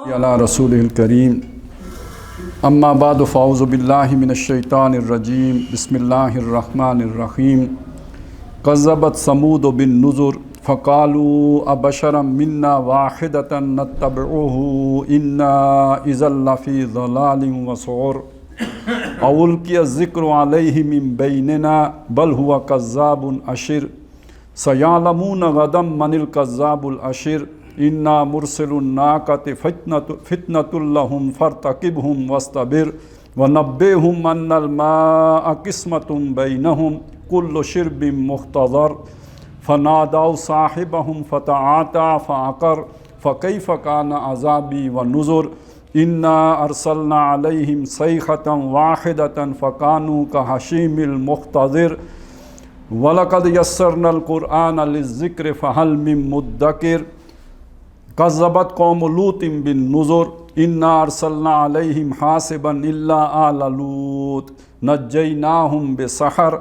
علی رسولہ الکریم اما بعد فاعوذ باللہ من الشیطان الرجیم بسم اللہ الرحمن الرحیم کذبت ثمود بالنذر فقالوا ابشرا منا واحدة نتبعه انا اذا لفی ضلال وسعر اولقی الذکر علیہ من بیننا بل هو کذاب اشر سیعلمون غدا من الکذاب الاشر انا مرسل الناقۃ فتنۃ لهم فارتقبهم واصطبر ونبئهم ان الماء قسمۃ بینهم كل شرب مختضر فنادوا صاحبهم فتعاطى فعقر فكيف كان عذابي ونذر انا ارسلنا عليهم صيحة واحدة فكانوا كهشيم المحتضر وَلَقَدْ يَسَّرْنَا الْقُرْآنَ لِلذِّكْرِ فَهَلْ مِن مُدَّكِرٍ كَذَّبَتْ قَوْمُ لُوطٍ بِالنُّذُرِ إِنَّا أَرْسَلْنَا عَلَيْهِمْ حَاصِبًا إِلَّا آلَ لُوطٍ نَجَّيْنَاهُمْ بِسَحَرٍ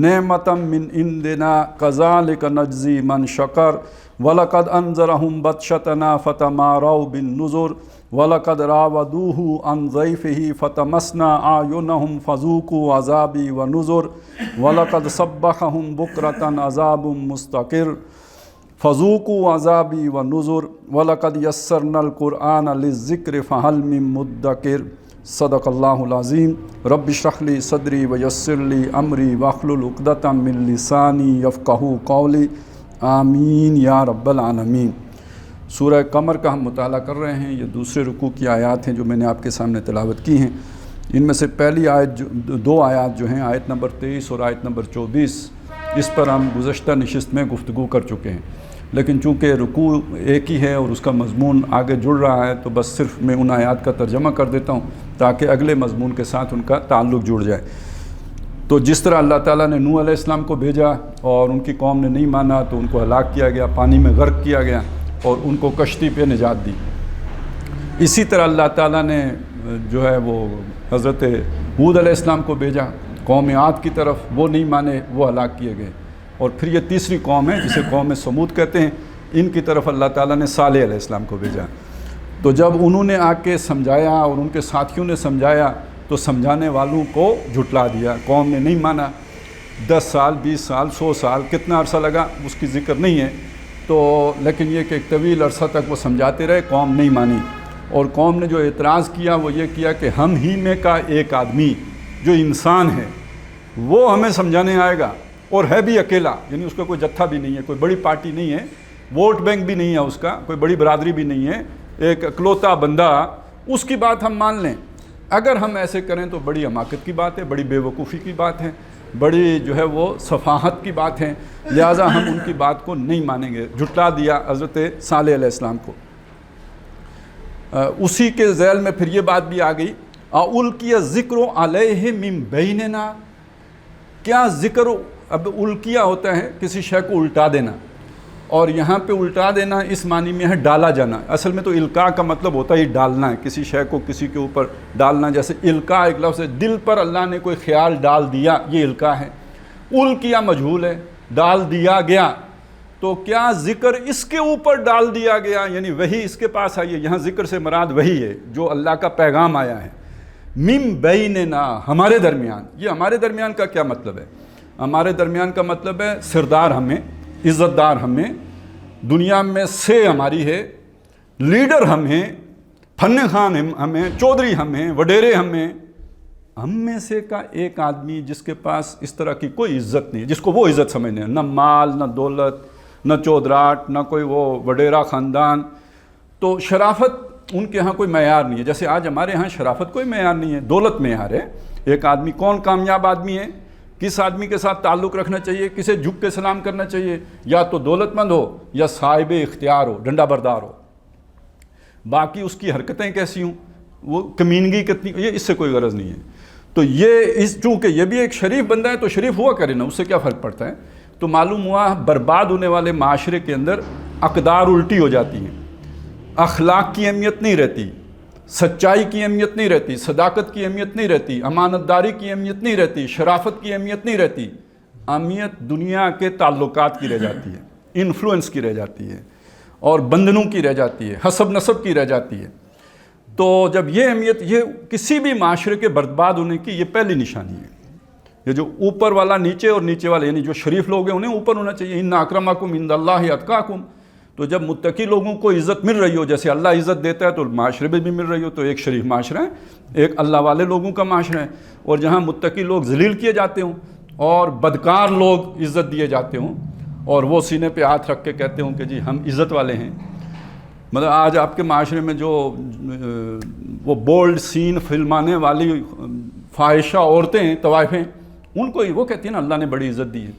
نِعْمَةً مِّنْ عِندِنَا كَذَلِكَ نَجْزِي مَنْ شَكَرَ وَلَقَدْ أَنذَرَهُمْ بَطْشَتَنَا فَتَمَارَوْا بِالنُّذُرِ وَلَقَدْ رَاوَدُوهُ عَنْ ضَيْفِهِ فَطَمَسْنَا أَعْيُنَهُمْ فَذُوقُوا عَذَابِي وَنُذُرِ وَلَقَدْ صَبَّحَهُمْ بُكْرَةً عَذَابٌ مُسْتَقِرٌ فَذُوقُوا عَذَابِي وَنُذُرِ وَلَقَدْ يَسَّرْنَا الْقُرْآنَ لِلذِّكْرِ فَهَلْ مِن مُدَّكِرٍ صدق اللہ العظیم رب اشرح لی صدری ویسر لی امری واحلل عقدۃ من لسانی یفقہوا قولی آمین یا رب العالمین۔ سورہ قمر کا ہم مطالعہ کر رہے ہیں۔ یہ دوسرے رکوع کی آیات ہیں جو میں نے آپ کے سامنے تلاوت کی ہیں۔ ان میں سے پہلی آیت دو آیات جو ہیں آیت نمبر 23 اور آیت نمبر 24 اس پر ہم گزشتہ نشست میں گفتگو کر چکے ہیں، لیکن چونکہ رکوع ایک ہی ہے اور اس کا مضمون آگے جڑ رہا ہے تو بس صرف میں ان آیات کا ترجمہ کر دیتا ہوں تاکہ اگلے مضمون کے ساتھ ان کا تعلق جڑ جائے۔ تو جس طرح اللہ تعالیٰ نے نوح علیہ السلام کو بھیجا اور ان کی قوم نے نہیں مانا تو ان کو ہلاک کیا گیا، پانی میں غرق کیا گیا اور ان کو کشتی پہ نجات دی، اسی طرح اللہ تعالیٰ نے جو ہے وہ حضرت ہود علیہ السلام کو بھیجا قوم عاد کی طرف، وہ نہیں مانے، وہ ہلاک کیے گئے۔ اور پھر یہ تیسری قوم ہے جسے قوم سمود کہتے ہیں، ان کی طرف اللہ تعالیٰ نے صالح علیہ السلام کو بھیجا۔ تو جب انہوں نے آ کے سمجھایا اور ان کے ساتھیوں نے سمجھایا تو سمجھانے والوں کو جھٹلا دیا، قوم نے نہیں مانا۔ 10 سال 20 سال 100 سال کتنا عرصہ لگا اس کی ذکر نہیں ہے، تو لیکن یہ کہ ایک طویل عرصہ تک وہ سمجھاتے رہے، قوم نہیں مانی۔ اور قوم نے جو اعتراض کیا وہ یہ کیا کہ ہم ہی میں کا ایک آدمی جو انسان ہے وہ ہمیں سمجھانے آئے گا، اور ہے بھی اکیلا، یعنی اس کا کوئی جتھا بھی نہیں ہے، کوئی بڑی پارٹی نہیں ہے، ووٹ بینک بھی نہیں ہے اس کا، کوئی بڑی برادری بھی نہیں ہے، ایک اکلوتا بندہ، اس کی بات ہم مان لیں۔ اگر ہم ایسے کریں تو بڑی حماقت کی بات ہے، بڑی بے وقوفی کی بات ہے، بڑی جو ہے وہ سفاہت کی بات ہے، لہٰذا ہم ان کی بات کو نہیں مانیں گے۔ جھٹلا دیا حضرت صالح علیہ السلام کو۔ اسی کے ذیل میں پھر یہ بات بھی آ گئی، اُلْقِیَ الذِّکْرُ عَلَیْہِ مِن بَینِنَا، کیا ذکر، اب القیہ ہوتا ہے کسی شے کو الٹا دینا، اور یہاں پہ الٹا دینا اس معنی میں ہے ڈالا جانا۔ اصل میں تو القاء کا مطلب ہوتا ہے ڈالنا ہے، کسی شے کو کسی کے اوپر ڈالنا، جیسے القاء ایک لفظ ہے، دل پر اللہ نے کوئی خیال ڈال دیا، یہ القاء ہے۔ القیہ مجہول ہے، ڈال دیا گیا، تو کیا ذکر اس کے اوپر ڈال دیا گیا، یعنی وحی اس کے پاس آئی ہے، یہاں ذکر سے مراد وحی ہے جو اللہ کا پیغام آیا ہے۔ من بیننا، ہمارے درمیان، یہ ہمارے درمیان کا کیا مطلب ہے؟ ہمارے درمیان کا مطلب ہے سردار ہمیں، عزت دار ہمیں، دنیا میں سے ہماری ہے، لیڈر ہم ہیں، فن خان ہمیں، چودھری ہمیں، وڈیرے ہمیں، ہم میں سے کا ایک آدمی جس کے پاس اس طرح کی کوئی عزت نہیں ہے، جس کو وہ عزت سمجھنے ہیں، نہ مال، نہ دولت، نہ چودراٹ، نہ کوئی وہ وڈیرا خاندان۔ تو شرافت ان کے ہاں کوئی معیار نہیں ہے، جیسے آج ہمارے ہاں شرافت کوئی معیار نہیں ہے، دولت معیار ہے۔ ایک آدمی کون کامیاب آدمی ہے، کس آدمی کے ساتھ تعلق رکھنا چاہیے، کسے جھک کے سلام کرنا چاہیے، یا تو دولت مند ہو یا صاحب اختیار ہو، ڈنڈا بردار ہو، باقی اس کی حرکتیں کیسی ہوں، وہ کمینگی کتنی، یہ اس سے کوئی غرض نہیں ہے۔ تو یہ چونکہ یہ بھی ایک شریف بندہ ہے تو شریف ہوا کرے نا، اس سے کیا فرق پڑتا ہے؟ تو معلوم ہوا برباد ہونے والے معاشرے کے اندر اقدار الٹی ہو جاتی ہیں، اخلاق کی اہمیت نہیں رہتی، سچائی کی اہمیت نہیں رہتی، صداقت کی اہمیت نہیں رہتی، امانت داری کی اہمیت نہیں رہتی، شرافت کی اہمیت نہیں رہتی، اہمیت دنیا کے تعلقات کی رہ جاتی ہے، انفلوئنس کی رہ جاتی ہے، اور بندھنوں کی رہ جاتی ہے، حسب نسب کی رہ جاتی ہے۔ تو جب یہ اہمیت، یہ کسی بھی معاشرے کے برباد ہونے کی یہ پہلی نشانی ہے. یہ جو اوپر والا نیچے اور نیچے والا، یعنی جو شریف لوگ ہیں انہیں اوپر ہونا چاہیے. ان اکرمکم عند اللہ اتقاکم. تو جب متقی لوگوں کو عزت مل رہی ہو، جیسے اللہ عزت دیتا ہے تو معاشرے میں بھی مل رہی ہو، تو ایک شریف معاشرہ ہے، ایک اللہ والے لوگوں کا معاشرہ ہے. اور جہاں متقی لوگ ذلیل کیے جاتے ہوں اور بدکار لوگ عزت دیے جاتے ہوں اور وہ سینے پہ ہاتھ رکھ کے کہتے ہوں کہ جی ہم عزت والے ہیں. مطلب آج آپ کے معاشرے میں جو وہ بولڈ سین فلمانے والی فاحشہ عورتیں ہیں، طوائفیں، ان کو ہی وہ کہتی ہیں نا اللہ نے بڑی عزت دی ہے.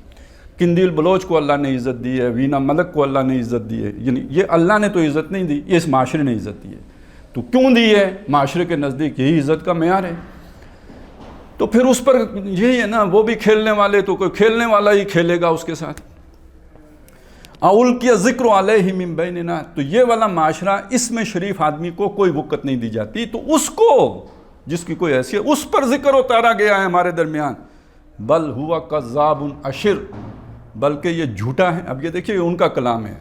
قندیل بلوچ کو اللہ نے عزت دی ہے، وینا ملک کو اللہ نے عزت دی ہے. یعنی یہ اللہ نے تو عزت نہیں دی، یہ اس معاشرے نے عزت دی ہے. تو کیوں دی ہے؟ معاشرے کے نزدیک یہی عزت کا معیار ہے. تو پھر اس پر یہی ہے نا، وہ بھی کھیلنے والے، تو کوئی کھیلنے والا ہی کھیلے گا اس کے ساتھ. اُلقِیَ الذِّکْرُ عَلَیْہِ مِن بَینِنَا. تو یہ والا معاشرہ، اس میں شریف آدمی کو کوئی وقت نہیں دی جاتی، تو اس کو جس کی کوئی حیثیت، اس پر ذکر اتارا گیا ہے ہمارے درمیان. بل ہوا کذاب اشر، بلکہ یہ جھوٹا ہے. اب یہ دیکھیے ان کا کلام ہے،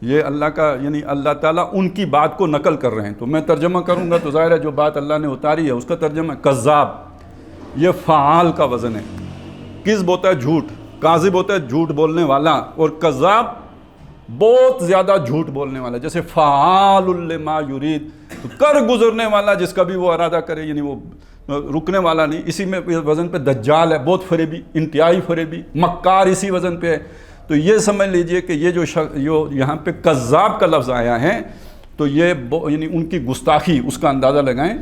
یہ اللہ کا، یعنی اللہ تعالیٰ ان کی بات کو نقل کر رہے ہیں. تو میں ترجمہ کروں گا تو ظاہر ہے جو بات اللہ نے اتاری ہے اس کا ترجمہ ہے کذاب. یہ فعال کا وزن ہے. کذب ہوتا ہے جھوٹ، کاذب ہوتا ہے جھوٹ بولنے والا، اور کذاب بہت زیادہ جھوٹ بولنے والا. جیسے فعال لما یرید، تو کر گزرنے والا جس کا بھی وہ ارادہ کرے، یعنی وہ رکنے والا نہیں. اسی میں وزن پہ دجال ہے، بہت فریبی، انتہائی فریبی. مکار اسی وزن پہ ہے. تو یہ سمجھ لیجئے کہ یہ جو یہاں پہ کذاب کا لفظ آیا ہے، تو یہ یعنی ان کی گستاخی، اس کا اندازہ لگائیں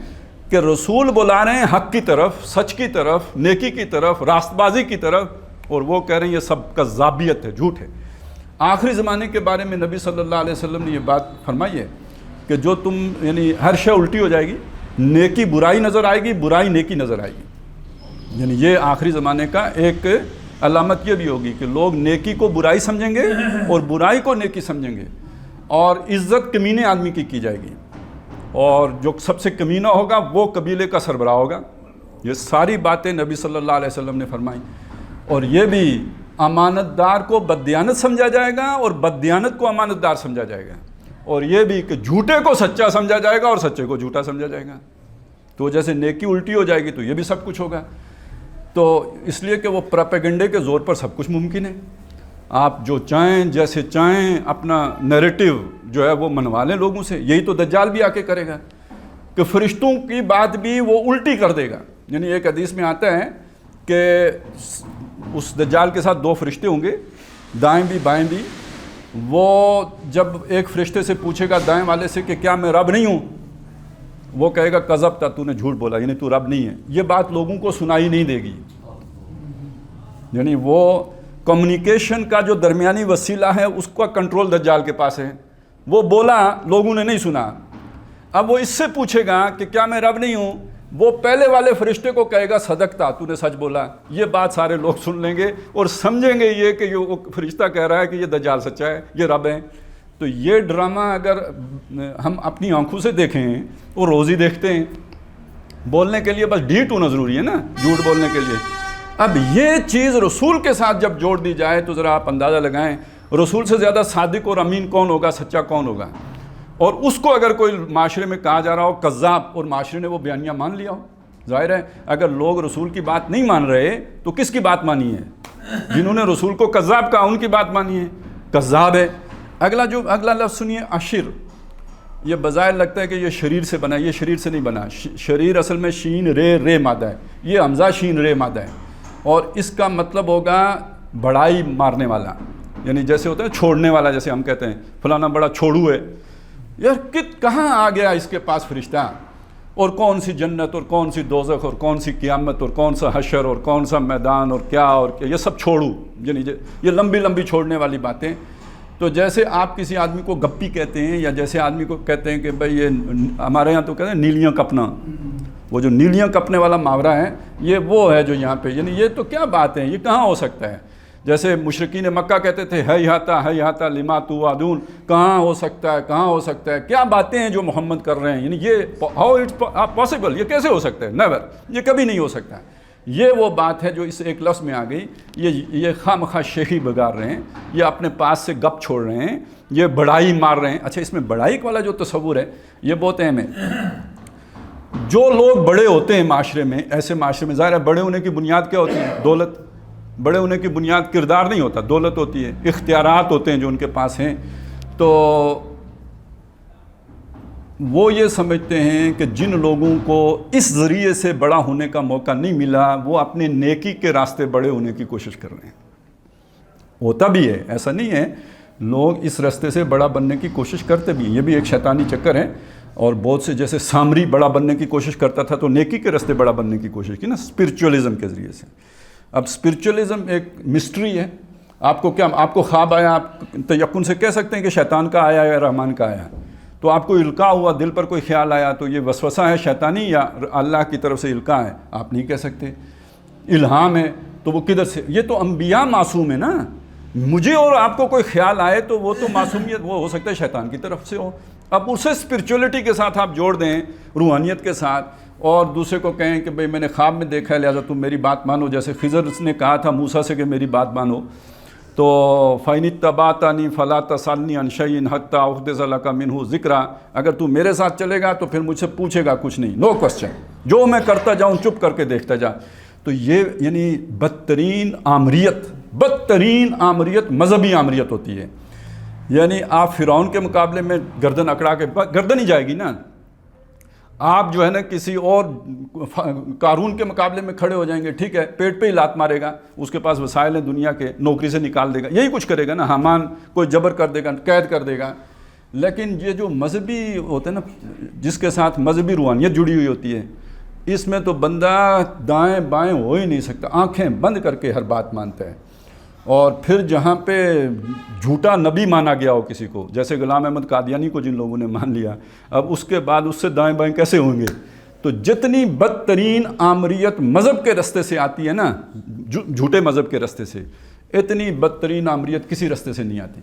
کہ رسول بلا رہے ہیں حق کی طرف، سچ کی طرف، نیکی کی طرف، راست بازی کی طرف، اور وہ کہہ رہے ہیں یہ سب کذابیت ہے، جھوٹ ہے. آخری زمانے کے بارے میں نبی صلی اللہ علیہ وسلم نے یہ بات فرمائی ہے کہ جو تم، یعنی ہر شے الٹی ہو جائے گی، نیکی برائی نظر آئے گی، برائی نیکی نظر آئے گی. یعنی یہ آخری زمانے کا ایک علامت یہ بھی ہوگی کہ لوگ نیکی کو برائی سمجھیں گے اور برائی کو نیکی سمجھیں گے، اور عزت کمینے آدمی کی جائے گی، اور جو سب سے کمینہ ہوگا وہ قبیلے کا سربراہ ہوگا. یہ ساری باتیں نبی صلی اللہ علیہ وسلم نے فرمائیں. اور یہ بھی امانت دار کو بددیانت سمجھا جائے گا اور بددیانت کو امانت دار سمجھا جائے گا، اور یہ بھی کہ جھوٹے کو سچا سمجھا جائے گا اور سچے کو جھوٹا سمجھا جائے گا. تو جیسے نیکی الٹی ہو جائے گی تو یہ بھی سب کچھ ہوگا. تو اس لیے کہ وہ پراپیگنڈے کے زور پر سب کچھ ممکن ہے. آپ جو چاہیں، جیسے چاہیں، اپنا نیریٹو جو ہے وہ منوا لیں لوگوں سے. یہی تو دجال بھی آ کے کرے گا کہ فرشتوں کی بات بھی وہ الٹی کر دے گا. یعنی ایک حدیث میں آتا ہے کہ اس دجال کے ساتھ 2 فرشتے ہوں گے، دائیں بھی بائیں بھی. وہ جب ایک فرشتے سے پوچھے گا دائیں والے سے کہ کیا میں رب نہیں ہوں، وہ کہے گا کذبت، تو نے جھوٹ بولا، یعنی تو رب نہیں ہے. یہ بات لوگوں کو سنائی نہیں دے گی. یعنی وہ کمیونیکیشن کا جو درمیانی وسیلہ ہے اس کا کنٹرول دجال کے پاس ہے. وہ بولا، لوگوں نے نہیں سنا. اب وہ اس سے پوچھے گا کہ کیا میں رب نہیں ہوں، وہ پہلے والے فرشتے کو کہے گا صدقتا، تو نے سچ بولا. یہ بات سارے لوگ سن لیں گے اور سمجھیں گے یہ کہ یہ فرشتہ کہہ رہا ہے کہ یہ دجال سچا ہے، یہ رب ہے. تو یہ ڈرامہ اگر ہم اپنی آنکھوں سے دیکھیں اور روزی دیکھتے ہیں، بولنے کے لیے بس ڈیٹ ہونا ضروری ہے نا، جھوٹ بولنے کے لیے. اب یہ چیز رسول کے ساتھ جب جوڑ دی جائے تو ذرا آپ اندازہ لگائیں رسول سے زیادہ صادق اور امین کون ہوگا، سچا کون ہوگا. اور اس کو اگر کوئی معاشرے میں کہا جا رہا ہو کذاب، اور معاشرے نے وہ بیانیہ مان لیا ہو، ظاہر ہے اگر لوگ رسول کی بات نہیں مان رہے تو کس کی بات مانی ہے؟ جنہوں نے رسول کو کذاب کہا ان کی بات مانی ہے، کذاب ہے. اگلا لفظ سنیے، اشر. یہ بظاہر لگتا ہے کہ یہ شریر سے بنا، یہ شریر سے نہیں بنا. شریر اصل میں شین رے مادہ ہے، یہ حمزہ شین رے مادہ ہے، اور اس کا مطلب ہوگا بڑائی مارنے والا. یعنی جیسے ہوتا ہے چھوڑنے والا، جیسے ہم کہتے ہیں فلانا بڑا چھوڑو ہے. یار کہاں آ گیا اس کے پاس فرشتہ، اور کون سی جنت اور کون سی دوزخ اور کون سی قیامت اور کون سا حشر اور کون سا میدان اور کیا یہ سب چھوڑو. یعنی یہ لمبی چھوڑنے والی باتیں. تو جیسے آپ کسی آدمی کو گپی کہتے ہیں، یا جیسے آدمی کو کہتے ہیں کہ بھائی یہ ہمارے یہاں تو کہتے ہیں نیلیاں کپنا، وہ جو نیلیاں کپنے والا محاورہ ہے یہ وہ ہے جو یہاں پہ، یعنی یہ تو کیا بات ہے، یہ کہاں ہو سکتا ہے. جیسے مشرکین مکہ کہتے تھے ہیہاتا لما توعدون، کہاں ہو سکتا ہے، کہاں ہو سکتا ہے، کیا باتیں ہیں جو محمد کر رہے ہیں، یعنی یہ ہاؤ اٹس پاسبل، یہ کیسے ہو سکتا ہے، نیور، یہ کبھی نہیں ہو سکتا. یہ وہ بات ہے جو اس ایک لفظ میں آ گئی. یہ خواہ شیخی بگاڑ رہے ہیں، یہ اپنے پاس سے گپ چھوڑ رہے ہیں، یہ بڑائی مار رہے ہیں. اچھا، اس میں بڑائی والا جو تصور ہے یہ بہت اہم ہے. جو لوگ بڑے ہوتے ہیں معاشرے میں، ایسے معاشرے میں ظاہر ہے بڑے ہونے کی بنیاد کیا ہوتی ہے؟ دولت. بڑے ہونے کی بنیاد کردار نہیں ہوتا، دولت ہوتی ہے، اختیارات ہوتے ہیں جو ان کے پاس ہیں. تو وہ یہ سمجھتے ہیں کہ جن لوگوں کو اس ذریعے سے بڑا ہونے کا موقع نہیں ملا وہ اپنے نیکی کے راستے بڑے ہونے کی کوشش کر رہے ہیں. ہوتا بھی ہے، ایسا نہیں ہے، لوگ اس راستے سے بڑا بننے کی کوشش کرتے بھی ہیں، یہ بھی ایک شیطانی چکر ہے. اور بہت سے جیسے سامری بڑا بننے کی کوشش کرتا تھا تو نیکی کے راستے بڑا بننے کی کوشش کی نا، اسپرچولیزم کے ذریعے سے. اب اسپرچولیزم ایک مسٹری ہے. آپ کو کیا، آپ کو خواب آیا، آپ تیقن سے کہہ سکتے ہیں کہ شیطان کا آیا یا رحمان کا آیا؟ تو آپ کو القاء ہوا، دل پر کوئی خیال آیا تو یہ وسوسہ ہے شیطانی یا اللہ کی طرف سے القاء ہے؟ آپ نہیں کہہ سکتے. الہام ہے تو وہ کدھر سے؟ یہ تو انبیاء معصوم ہے نا. مجھے اور آپ کو کوئی خیال آئے تو وہ تو معصومیت، وہ ہو سکتا ہے شیطان کی طرف سے ہو. اب اسے اسپرچولیٹی کے ساتھ آپ جوڑ دیں، روحانیت کے ساتھ، اور دوسرے کو کہیں کہ بھئی میں نے خواب میں دیکھا ہے لہذا تم میری بات مانو. جیسے خضر نے کہا تھا موسیٰ سے کہ میری بات مانو، تو فَإِنِ اتَّبَعْتَنِي فَلَا تَسْأَلْنِي عَنْ شَيْءٍ حَتَّىٰ أُحْدِثَ لَكَ مِنْهُ ذِكْرًا. اگر تو میرے ساتھ چلے گا تو پھر مجھ سے پوچھے گا کچھ نہیں، نو کوسچن، جو میں کرتا جاؤں چپ کر کے دیکھتا جا. تو یہ یعنی بدترین آمریت مذہبی آمریت ہوتی ہے. یعنی آپ فرعون کے مقابلے میں گردن اکڑا کے، گردن ہی جائے گی نا. آپ جو ہے نا کسی اور قارون کے مقابلے میں کھڑے ہو جائیں گے، ٹھیک ہے، پیٹ پہ ہی لات مارے گا، اس کے پاس وسائل ہیں دنیا کے، نوکری سے نکال دے گا، یہی کچھ کرے گا نا. حامان کوئی جبر کر دے گا، قید کر دے گا. لیکن یہ جو مذہبی ہوتے ہیں نا، جس کے ساتھ مذہبی روحانیت جڑی ہوئی ہوتی ہے، اس میں تو بندہ دائیں بائیں ہو ہی نہیں سکتا، آنکھیں بند کر کے ہر بات مانتا ہے. اور پھر جہاں پہ جھوٹا نبی مانا گیا ہو کسی کو، جیسے غلام احمد قادیانی کو جن لوگوں نے مان لیا، اب اس کے بعد اس سے دائیں بائیں کیسے ہوں گے؟ تو جتنی بدترین آمریت مذہب کے راستے سے آتی ہے نا، جھوٹے مذہب کے راستے سے، اتنی بدترین آمریت کسی راستے سے نہیں آتی.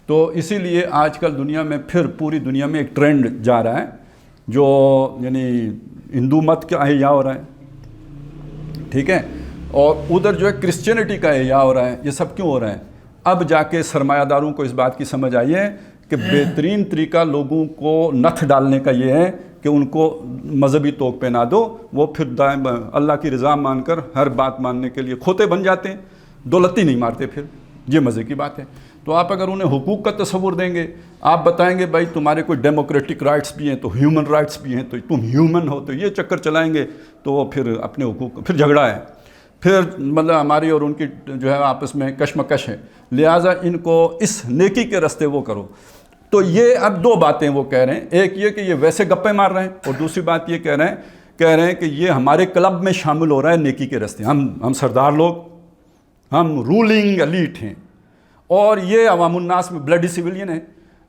تو اسی لیے آج کل دنیا میں، پھر پوری دنیا میں ایک ٹرینڈ جا رہا ہے جو یعنی ہندو مت کا احیاء ہو رہا ہے، ٹھیک ہے، اور ادھر جو ہے کرسچینٹی کا احیاء ہو رہا ہے. یہ سب کیوں ہو رہا ہے؟ اب جا کے سرمایہ داروں کو اس بات کی سمجھ آئی ہے کہ بہترین طریقہ لوگوں کو نتھ ڈالنے کا یہ ہے کہ ان کو مذہبی توق پہنا دو، وہ پھر دائم اللہ کی رضا مان کر ہر بات ماننے کے لیے کھوتے بن جاتے ہیں، دولتی نہیں مارتے. پھر یہ مزے کی بات ہے. تو آپ اگر انہیں حقوق کا تصور دیں گے، آپ بتائیں گے بھائی تمہارے کوئی ڈیموکریٹک رائٹس بھی ہیں تو ہیومن رائٹس بھی ہیں، تو تم ہیومن ہو، تو یہ چکر چلائیں گے تو وہ پھر اپنے حقوق، پھر جھگڑا ہے، پھر مطلب ہماری اور ان کی جو ہے آپس میں کشمکش ہے. لہٰذا ان کو اس نیکی کے راستے وہ کرو. تو یہ اب دو باتیں وہ کہہ رہے ہیں، ایک یہ کہ یہ ویسے گپے مار رہے ہیں، اور دوسری بات یہ کہہ رہے ہیں کہ یہ ہمارے کلب میں شامل ہو رہا ہے نیکی کے راستے. ہم سردار لوگ، ہم رولنگ ایلیٹ ہیں، اور یہ عوام الناس میں بلڈی سویلین ہے.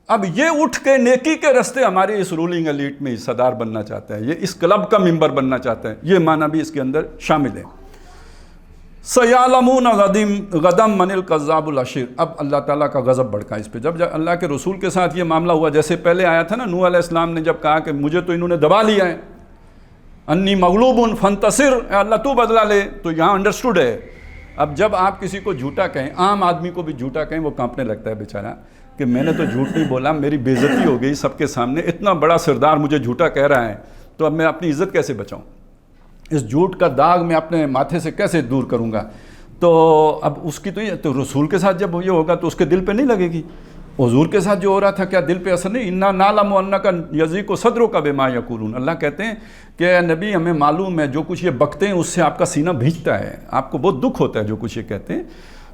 اب یہ اٹھ کے نیکی کے راستے ہمارے اس رولنگ ایلیٹ میں حصہ دار بننا چاہتا ہے، یہ اس کلب کا ممبر بننا چاہتا ہے. یہ معنی بھی اس کے اندر شامل ہے. سَيَعْلَمُونَ غَدًا مَنِ الْكَذَّابُ الْأَشِرُ. اب اللہ تعالیٰ کا غضب بڑھکا اس پہ. جب اللہ کے رسول کے ساتھ یہ معاملہ ہوا، جیسے پہلے آیا تھا نا، نوح علیہ السلام نے جب کہا کہ مجھے تو انہوں نے دبا لیا ہے، انی مغلوب فانتصر، اے اللہ تو بدلہ لے، تو یہاں انڈرسٹوڈ ہے. اب جب آپ کسی کو جھوٹا کہیں، عام آدمی کو بھی جھوٹا کہیں، وہ کانپنے لگتا ہے بیچارہ کہ میں نے تو جھوٹ نہیں بولا، میری بے عزتی ہو گئی سب کے سامنے، اتنا بڑا سردار مجھے جھوٹا کہہ رہا ہے، تو اب میں اپنی عزت کیسے بچاؤں؟ اس جھوٹ کا داغ میں اپنے ماتھے سے کیسے دور کروں گا؟ تو اب اس کی تو رسول کے ساتھ جب یہ ہوگا تو اس کے دل پہ نہیں لگے گی. حضور کے ساتھ جو ہو رہا تھا کیا دل پہ اثر نہیں؟ اِنَّا نَعْلَمُ أَنَّكَ يَضِيقُ صَدْرُكَ بِمَا يَقُولُونَ. اللہ کہتے ہیں کہ اے نبی ہمیں معلوم ہے جو کچھ یہ بکتے ہیں اس سے آپ کا سینہ بھیجتا ہے، آپ کو بہت دکھ ہوتا ہے جو کچھ یہ کہتے ہیں.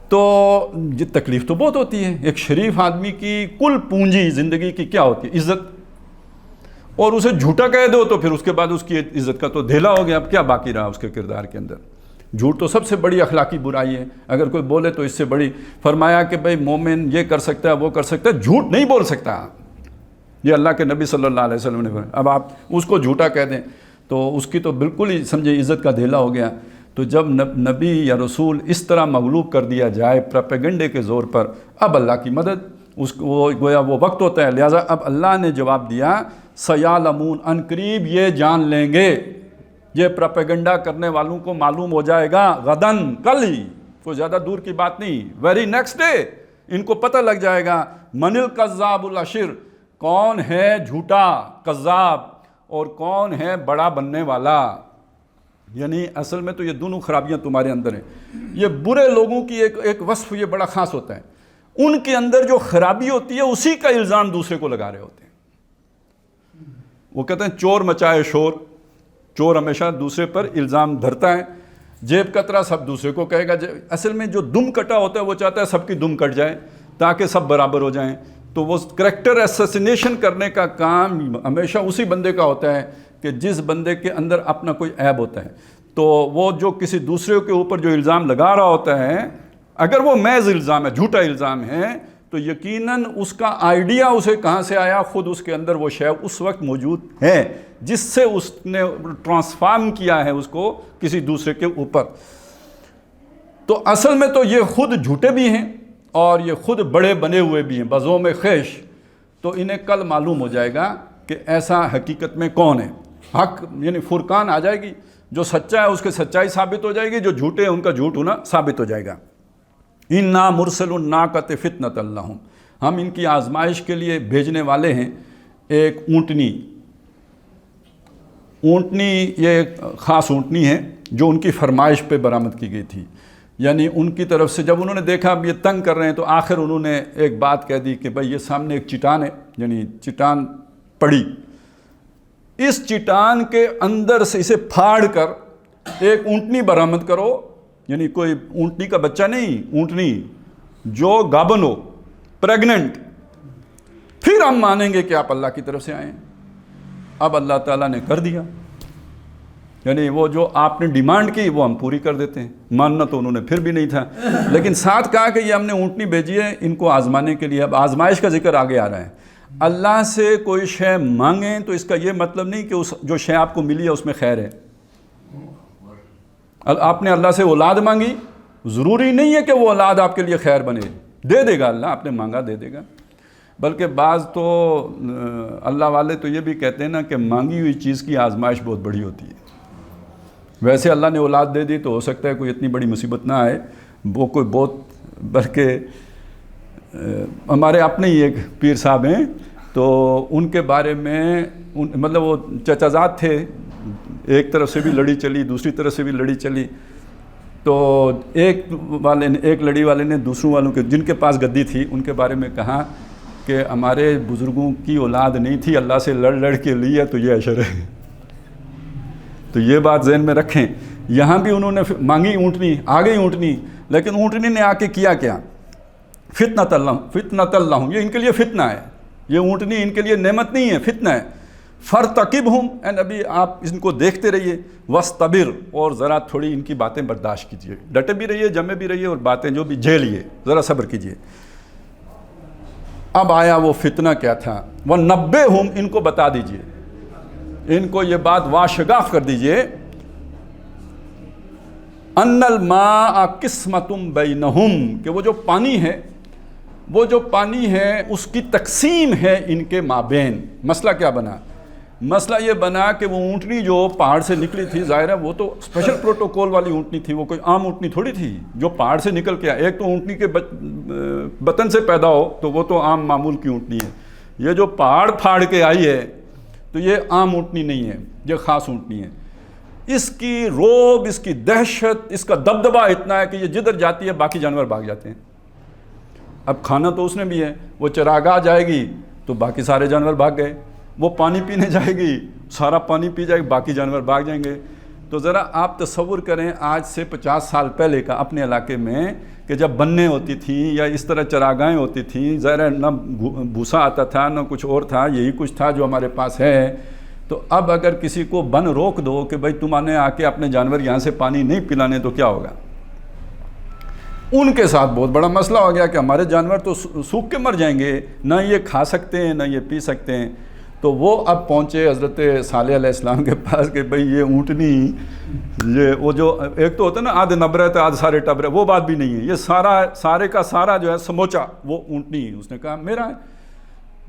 تو یہ تکلیف تو بہت ہوتی ہے. ایک شریف آدمی کی کل پونجی زندگی کی کیا ہوتی ہے؟ عزت. اور اسے جھوٹا کہہ دو تو پھر اس کے بعد اس کی عزت کا تو دھیلا ہو گیا. اب کیا باقی رہا اس کے کردار کے اندر؟ جھوٹ تو سب سے بڑی اخلاقی برائی ہے. اگر کوئی بولے تو اس سے بڑی، فرمایا کہ بھئی مومن یہ کر سکتا ہے وہ کر سکتا ہے، جھوٹ نہیں بول سکتا. یہ اللہ کے نبی صلی اللہ علیہ وسلم نے فرمایا. اب آپ اس کو جھوٹا کہہ دیں تو اس کی تو بالکل ہی سمجھے عزت کا دھیلا ہو گیا. تو جب نبی یا رسول اس طرح مغلوب کر دیا جائے پروپیگنڈے کے زور پر، اب اللہ کی مدد، اس کو گویا وہ وقت ہوتا ہے. لہٰذا اب اللہ نے جواب دیا سَيَعْلَمُونَ، ان قریب یہ جان لیں گے، یہ پروپیگنڈا کرنے والوں کو معلوم ہو جائے گا، غدن، کل ہی، کوئی زیادہ دور کی بات نہیں، ویری نیکسٹ ڈے ان کو پتہ لگ جائے گا من الکذاب الاشر، کون ہے جھوٹا کذاب اور کون ہے بڑا بننے والا. یعنی اصل میں تو یہ دونوں خرابیاں تمہارے اندر ہیں. یہ برے لوگوں کی ایک وصف یہ بڑا خاص ہوتا ہے, ان کے اندر جو خرابی ہوتی ہے اسی کا الزام دوسرے کو لگا رہے ہوتے ہیں. وہ کہتے ہیں چور مچائے شور, چور ہمیشہ دوسرے پر الزام دھرتا ہے. جیب کترا سب دوسرے کو کہے گا. اصل میں جو دم کٹا ہوتا ہے وہ چاہتا ہے سب کی دم کٹ جائے تاکہ سب برابر ہو جائیں. تو وہ کریکٹر ایسیسینیشن کرنے کا کام ہمیشہ اسی بندے کا ہوتا ہے کہ جس بندے کے اندر اپنا کوئی عیب ہوتا ہے. تو وہ جو کسی دوسرے کے اوپر جو الزام لگا رہا ہوتا ہے, اگر وہ محض الزام ہے, جھوٹا الزام ہے, تو یقیناً اس کا آئیڈیا اسے کہاں سے آیا, خود اس کے اندر وہ شے اس وقت موجود ہے جس سے اس نے ٹرانسفارم کیا ہے اس کو کسی دوسرے کے اوپر. تو اصل میں تو یہ خود جھوٹے بھی ہیں اور یہ خود بڑے بنے ہوئے بھی ہیں بزوم خیش. تو انہیں کل معلوم ہو جائے گا کہ ایسا حقیقت میں کون ہے. حق یعنی فرقان آ جائے گی, جو سچا ہے اس کی سچائی ثابت ہو جائے گی, جو جھوٹے ہیں ان کا جھوٹ ہونا ثابت ہو جائے گا. اِنَّا مُرْسِلُ النَّاقَةِ فِتْنَةً لَّهُمْ, ہم ان کی آزمائش کے لیے بھیجنے والے ہیں ایک اونٹنی. اونٹنی یہ ایک خاص اونٹنی ہے جو ان کی فرمائش پہ برآمد کی گئی تھی. یعنی ان کی طرف سے جب انہوں نے دیکھا اب یہ تنگ کر رہے ہیں تو آخر انہوں نے ایک بات کہہ دی کہ بھائی یہ سامنے ایک چٹان ہے, یعنی چٹان پڑی, اس چٹان کے اندر سے اسے پھاڑ کر ایک اونٹنی برآمد کرو. یعنی کوئی اونٹنی کا بچہ نہیں, اونٹنی جو گابن ہو, پریگننٹ, پھر ہم مانیں گے کہ آپ اللہ کی طرف سے آئے ہیں. اب اللہ تعالیٰ نے کر دیا. یعنی وہ جو آپ نے ڈیمانڈ کی وہ ہم پوری کر دیتے ہیں. ماننا تو انہوں نے پھر بھی نہیں تھا, لیکن ساتھ کہا کہ یہ ہم نے اونٹنی بھیجی ہے ان کو آزمانے کے لیے. اب آزمائش کا ذکر آگے آ رہا ہے. اللہ سے کوئی شے مانگیں تو اس کا یہ مطلب نہیں کہ اس جو شے آپ کو ملی ہے اس میں خیر ہے. آپ نے اللہ سے اولاد مانگی, ضروری نہیں ہے کہ وہ اولاد آپ کے لیے خیر بنے. دے دے گا اللہ, آپ نے مانگا دے دے گا. بلکہ بعض تو اللہ والے تو یہ بھی کہتے ہیں نا کہ مانگی ہوئی چیز کی آزمائش بہت بڑی ہوتی ہے. ویسے اللہ نے اولاد دے دی تو ہو سکتا ہے کوئی اتنی بڑی مصیبت نہ آئے, وہ کوئی بہت, بلکہ ہمارے اپنے ہی ایک پیر صاحب ہیں تو ان کے بارے میں مطلب وہ چچا زاد تھے, ایک طرف سے بھی لڑی چلی دوسری طرف سے بھی لڑی چلی. تو ایک لڑی والے نے دوسروں والوں کے جن کے پاس گدی تھی ان کے بارے میں کہا کہ ہمارے بزرگوں کی اولاد نہیں تھی, اللہ سے لڑ لڑ کے لی ہے تو یہ اشر ہے. تو یہ بات ذہن میں رکھیں. یہاں بھی انہوں نے مانگی اونٹنی, آ گئی اونٹنی, لیکن اونٹنی نے آ کے کیا کیا, فتنۃ اللہ, یہ ان کے لیے فتنہ ہے. یہ اونٹنی ان کے لیے نعمت نہیں ہے, فتنہ ہے. فرتقبہم, اے نبی آپ ان کو دیکھتے رہیے, وصطبر, اور ذرا تھوڑی ان کی باتیں برداشت کیجیے, ڈٹے بھی رہیے, جمے بھی رہیے, اور باتیں جو بھی جھیلیے, ذرا صبر کیجیے. اب آیا وہ فتنہ کیا تھا. وَنَبِّئْهُمْ, ان کو بتا دیجیے, ان کو یہ بات واشگاف کر دیجیے, ان الماء قسمۃ بینہم, کہ وہ جو پانی ہے اس کی تقسیم ہے ان کے مابین. مسئلہ کیا بنا؟ مسئلہ یہ بنا کہ وہ اونٹنی جو پہاڑ سے نکلی تھی, ظاہر ہے وہ تو اسپیشل پروٹوکول والی اونٹنی تھی, وہ کوئی عام اونٹنی تھوڑی تھی جو پہاڑ سے نکل کے آئے. ایک تو اونٹنی کے بطن سے پیدا ہو تو وہ تو عام معمول کی اونٹنی ہے, یہ جو پہاڑ پھاڑ کے آئی ہے تو یہ عام اونٹنی نہیں ہے, یہ خاص اونٹنی ہے. اس کی روب, اس کی دہشت, اس کا دبدبہ اتنا ہے کہ یہ جدھر جاتی ہے باقی جانور بھاگ جاتے ہیں. اب کھانا تو اس نے بھی ہے, وہ چراگاہ جائے گی تو باقی سارے جانور بھاگ گئے, وہ پانی پینے جائے گی سارا پانی پی جائے گی, باقی جانور بھاگ جائیں گے. تو ذرا آپ تصور کریں آج سے 50 سال پہلے کا اپنے علاقے میں, کہ جب بنیں ہوتی تھیں یا اس طرح چراگاہیں ہوتی تھیں, ظاہر نہ بھوسا آتا تھا نہ کچھ اور تھا, یہی کچھ تھا جو ہمارے پاس ہے. تو اب اگر کسی کو بن روک دو کہ بھائی تم نے آ کے اپنے جانور یہاں سے پانی نہیں پلانے تو کیا ہوگا؟ ان کے ساتھ بہت بڑا مسئلہ ہو گیا کہ ہمارے جانور تو سوکھ کے مر جائیں گے, نہ یہ کھا سکتے ہیں نہ یہ پی سکتے ہیں. تو وہ اب پہنچے حضرت صالح علیہ السلام کے پاس کہ بھئی یہ اونٹنی, یہ وہ جو ایک تو ہوتا ہے نا آدھے نبرے تو آدھے سارے ٹبرے, وہ بات بھی نہیں ہے, یہ سارے کا سارا جو ہے سموچا وہ اونٹنی. اس نے کہا میرا ہے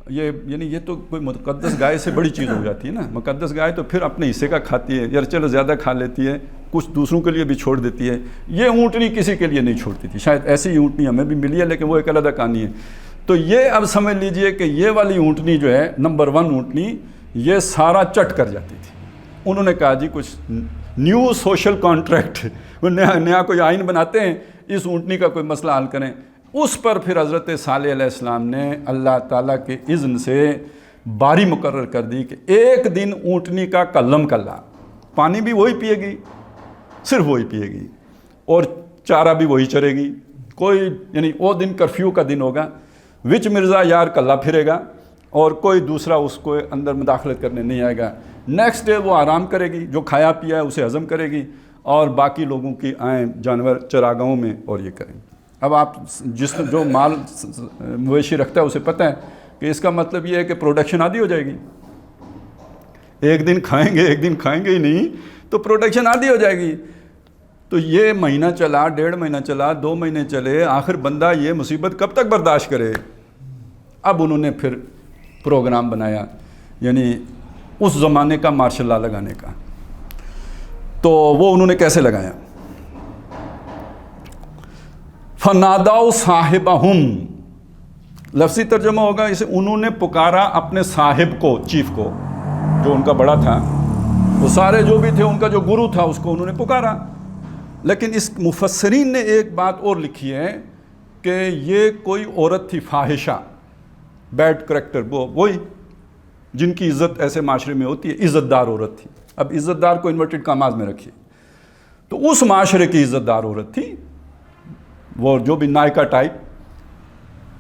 یہ, یعنی یہ تو کوئی مقدس گائے سے بڑی چیز ہو جاتی ہے نا. مقدس گائے تو پھر اپنے حصے کا کھاتی ہے, یار چلو زیادہ کھا لیتی ہے, کچھ دوسروں کے لیے بھی چھوڑ دیتی ہے. یہ اونٹنی کسی کے لیے نہیں چھوڑتی تھی, شاید ایسی ہی اونٹنی ہمیں بھی ملی ہے لیکن وہ ایک علیحدہ کہانی ہے. تو یہ اب سمجھ لیجئے کہ یہ والی اونٹنی جو ہے نمبر 1 اونٹنی, یہ سارا چٹ کر جاتی تھی. انہوں نے کہا جی کچھ نیو سوشل کانٹریکٹ, نیا کوئی آئین بناتے ہیں, اس اونٹنی کا کوئی مسئلہ حل کریں. اس پر پھر حضرت صالح علیہ السلام نے اللہ تعالیٰ کے اذن سے باری مقرر کر دی کہ ایک دن اونٹنی کا کلم کلا, پانی بھی وہی پیے گی, صرف وہی پیے گی, اور چارہ بھی وہی چرے گی. کوئی یعنی وہ دن کرفیو کا دن ہوگا, وچ مرزا یار کلا پھرے گا, اور کوئی دوسرا اس کو اندر مداخلت کرنے نہیں آئے گا. نیکسٹ ڈے وہ آرام کرے گی, جو کھایا پیا ہے اسے ہضم کرے گی, اور باقی لوگوں کی آئیں جانور چراگاہوں میں اور یہ کریں. اب آپ جو مال مویشی رکھتا ہے اسے پتہ ہے کہ اس کا مطلب یہ ہے کہ پروڈکشن آدھی ہو جائے گی. ایک دن کھائیں گے, ایک دن کھائیں گے ہی نہیں تو پروڈکشن آدھی ہو جائے گی. تو یہ مہینہ چلا, 1.5 مہینہ چلا, 2 مہینے چلے, آخر بندہ یہ مصیبت کب تک برداشت کرے. اب انہوں نے پھر پروگرام بنایا, یعنی اس زمانے کا مارشل لا لگانے کا. تو وہ انہوں نے کیسے لگایا؟ فَنَادَوْا صَاحِبَهُمْ, لفظی ترجمہ ہوگا اسے, انہوں نے پکارا اپنے صاحب کو, چیف کو, جو ان کا بڑا تھا. وہ سارے جو بھی تھے, ان کا جو گرو تھا اس کو انہوں نے پکارا. لیکن اس مفسرین نے ایک بات اور لکھی ہے کہ یہ کوئی عورت تھی فاحشہ, بیڈ کریکٹر, وہی جن کی عزت ایسے معاشرے میں ہوتی ہے, عزت دار عورت تھی. اب عزت دار کو انورٹڈ کاماز میں رکھیے, تو اس معاشرے کی عزت دار عورت تھی, وہ جو بھی نائکا ٹائپ.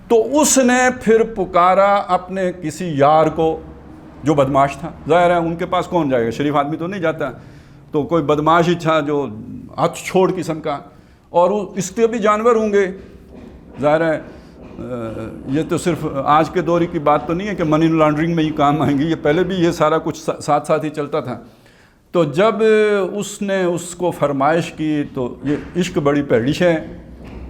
تو اس نے پھر پکارا اپنے کسی یار کو جو بدماش تھا. ظاہر ہے ان کے پاس کون جائے گا, شریف آدمی تو نہیں جاتا, تو کوئی بدماش ہی تھا جو ہاتھ چھوڑ قسم کا, اور اس کے بھی جانور ہوں گے. ظاہر ہے یہ تو صرف آج کے دوری کی بات تو نہیں ہے کہ منی لانڈرنگ میں ہی کام آئیں گی, یہ پہلے بھی یہ سارا کچھ ساتھ ساتھ ہی چلتا تھا. تو جب اس نے اس کو فرمائش کی تو یہ عشق بڑی پیڑش ہے,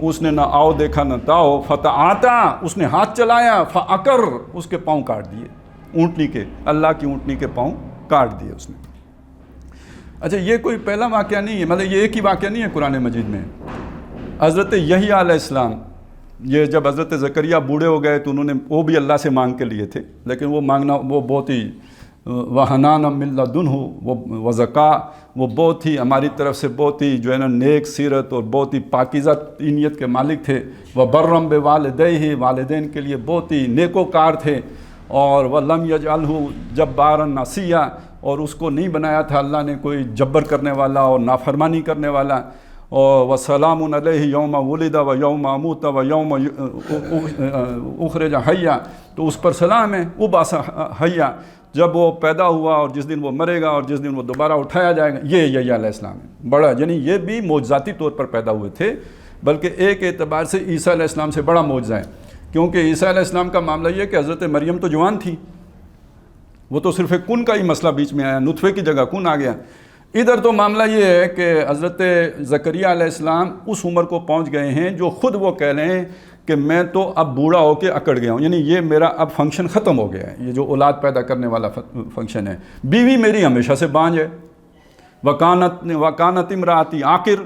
اس نے نہ آؤ دیکھا نہ تاؤ, فتعاتا, اس نے ہاتھ چلایا, فعقر, اس کے پاؤں کاٹ دیے, اونٹنی کے, اللہ کی اونٹنی کے پاؤں کاٹ دیے اس نے. اچھا یہ کوئی پہلا واقعہ نہیں ہے, مطلب یہ ایک ہی واقعہ نہیں ہے قرآن مجید میں. حضرت یحییٰ علیہ السلام, یہ جب حضرت زکریا بوڑھے ہو گئے تو انہوں نے وہ بھی اللہ سے مانگ کے لیے تھے, لیکن وہ مانگنا وہ بہت ہی وحنان من لدنہ, وہ زکا, وہ بہت ہی ہماری طرف سے بہت ہی جو ہے نا نیک سیرت اور بہت ہی پاکیزہ نیت کے مالک تھے. وہ برم بوالدیہ, والدین کے لیے بہت ہی نیکوکار تھے. اور وَلَمْ يَجْعَلْهُ جَبَّارًا نَصِيًّا, اور اس کو نہیں بنایا تھا اللہ نے کوئی جبر کرنے والا اور نافرمانی کرنے والا. اور وَسَلَامٌ عَلَيْهِ يَوْمَ وُلِدَ وَيَوْمَ أَمُوتَ وَيَوْمَ أُخْرِجَ حَيًّا, تو اس پر سلام ہے. وَبَعَثَ حَيًّا, جب وہ پیدا ہوا اور جس دن وہ مرے گا اور جس دن وہ دوبارہ اٹھایا جائے گا. یہ یحییٰ علیہ السلام ہے بڑا, یعنی یہ بھی معجزاتی طور پر پیدا ہوئے تھے, بلکہ ایک اعتبار سے عیسیٰ علیہ السلام سے بڑا معجزہ ہے, کیونکہ عیسیٰ علیہ السلام کا معاملہ یہ ہے کہ حضرت مریم تو جوان تھی, وہ تو صرف ایک کن کا ہی مسئلہ بیچ میں آیا, نطفے کی جگہ کن آ گیا. ادھر تو معاملہ یہ ہے کہ حضرت زکریا علیہ السلام اس عمر کو پہنچ گئے ہیں جو خود وہ کہہ رہے ہیں کہ میں تو اب بوڑھا ہو کے اکڑ گیا ہوں, یعنی یہ میرا اب فنکشن ختم ہو گیا ہے, یہ جو اولاد پیدا کرنے والا فنکشن ہے. بیوی میری ہمیشہ سے بانجھ ہے. وکانت امراتی عاقر,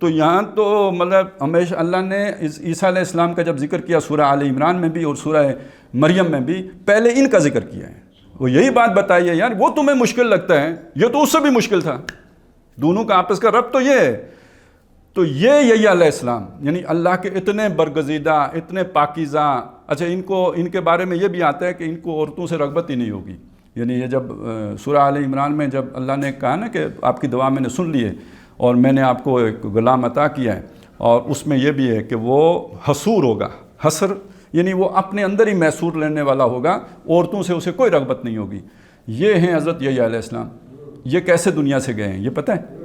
تو یہاں تو مطلب ہمیشہ اللہ نے عیسیٰ علیہ السلام کا جب ذکر کیا سورہ آل عمران میں بھی اور سورہ مریم میں بھی, پہلے ان کا ذکر کیا ہے. وہ یہی بات بتائی ہے, یار وہ تمہیں مشکل لگتا ہے, یہ تو اس سے بھی مشکل تھا, دونوں کا آپس کا ربط تو یہ ہے. تو یہ یحییٰ علیہ السلام یعنی اللہ کے اتنے برگزیدہ, اتنے پاکیزہ. اچھا ان کے بارے میں یہ بھی آتا ہے کہ ان کو عورتوں سے رغبت ہی نہیں ہوگی. یعنی یہ جب سورہ آل عمران میں جب اللہ نے کہا نا کہ آپ کی دعا میں نے سن لی ہے اور میں نے آپ کو ایک غلام عطا کیا ہے, اور اس میں یہ بھی ہے کہ وہ حصور ہوگا. حصر یعنی وہ اپنے اندر ہی محصور لینے والا ہوگا, عورتوں سے اسے کوئی رغبت نہیں ہوگی. یہ ہیں حضرت یحییٰ علیہ السلام. یہ کیسے دنیا سے گئے ہیں یہ پتہ ہے؟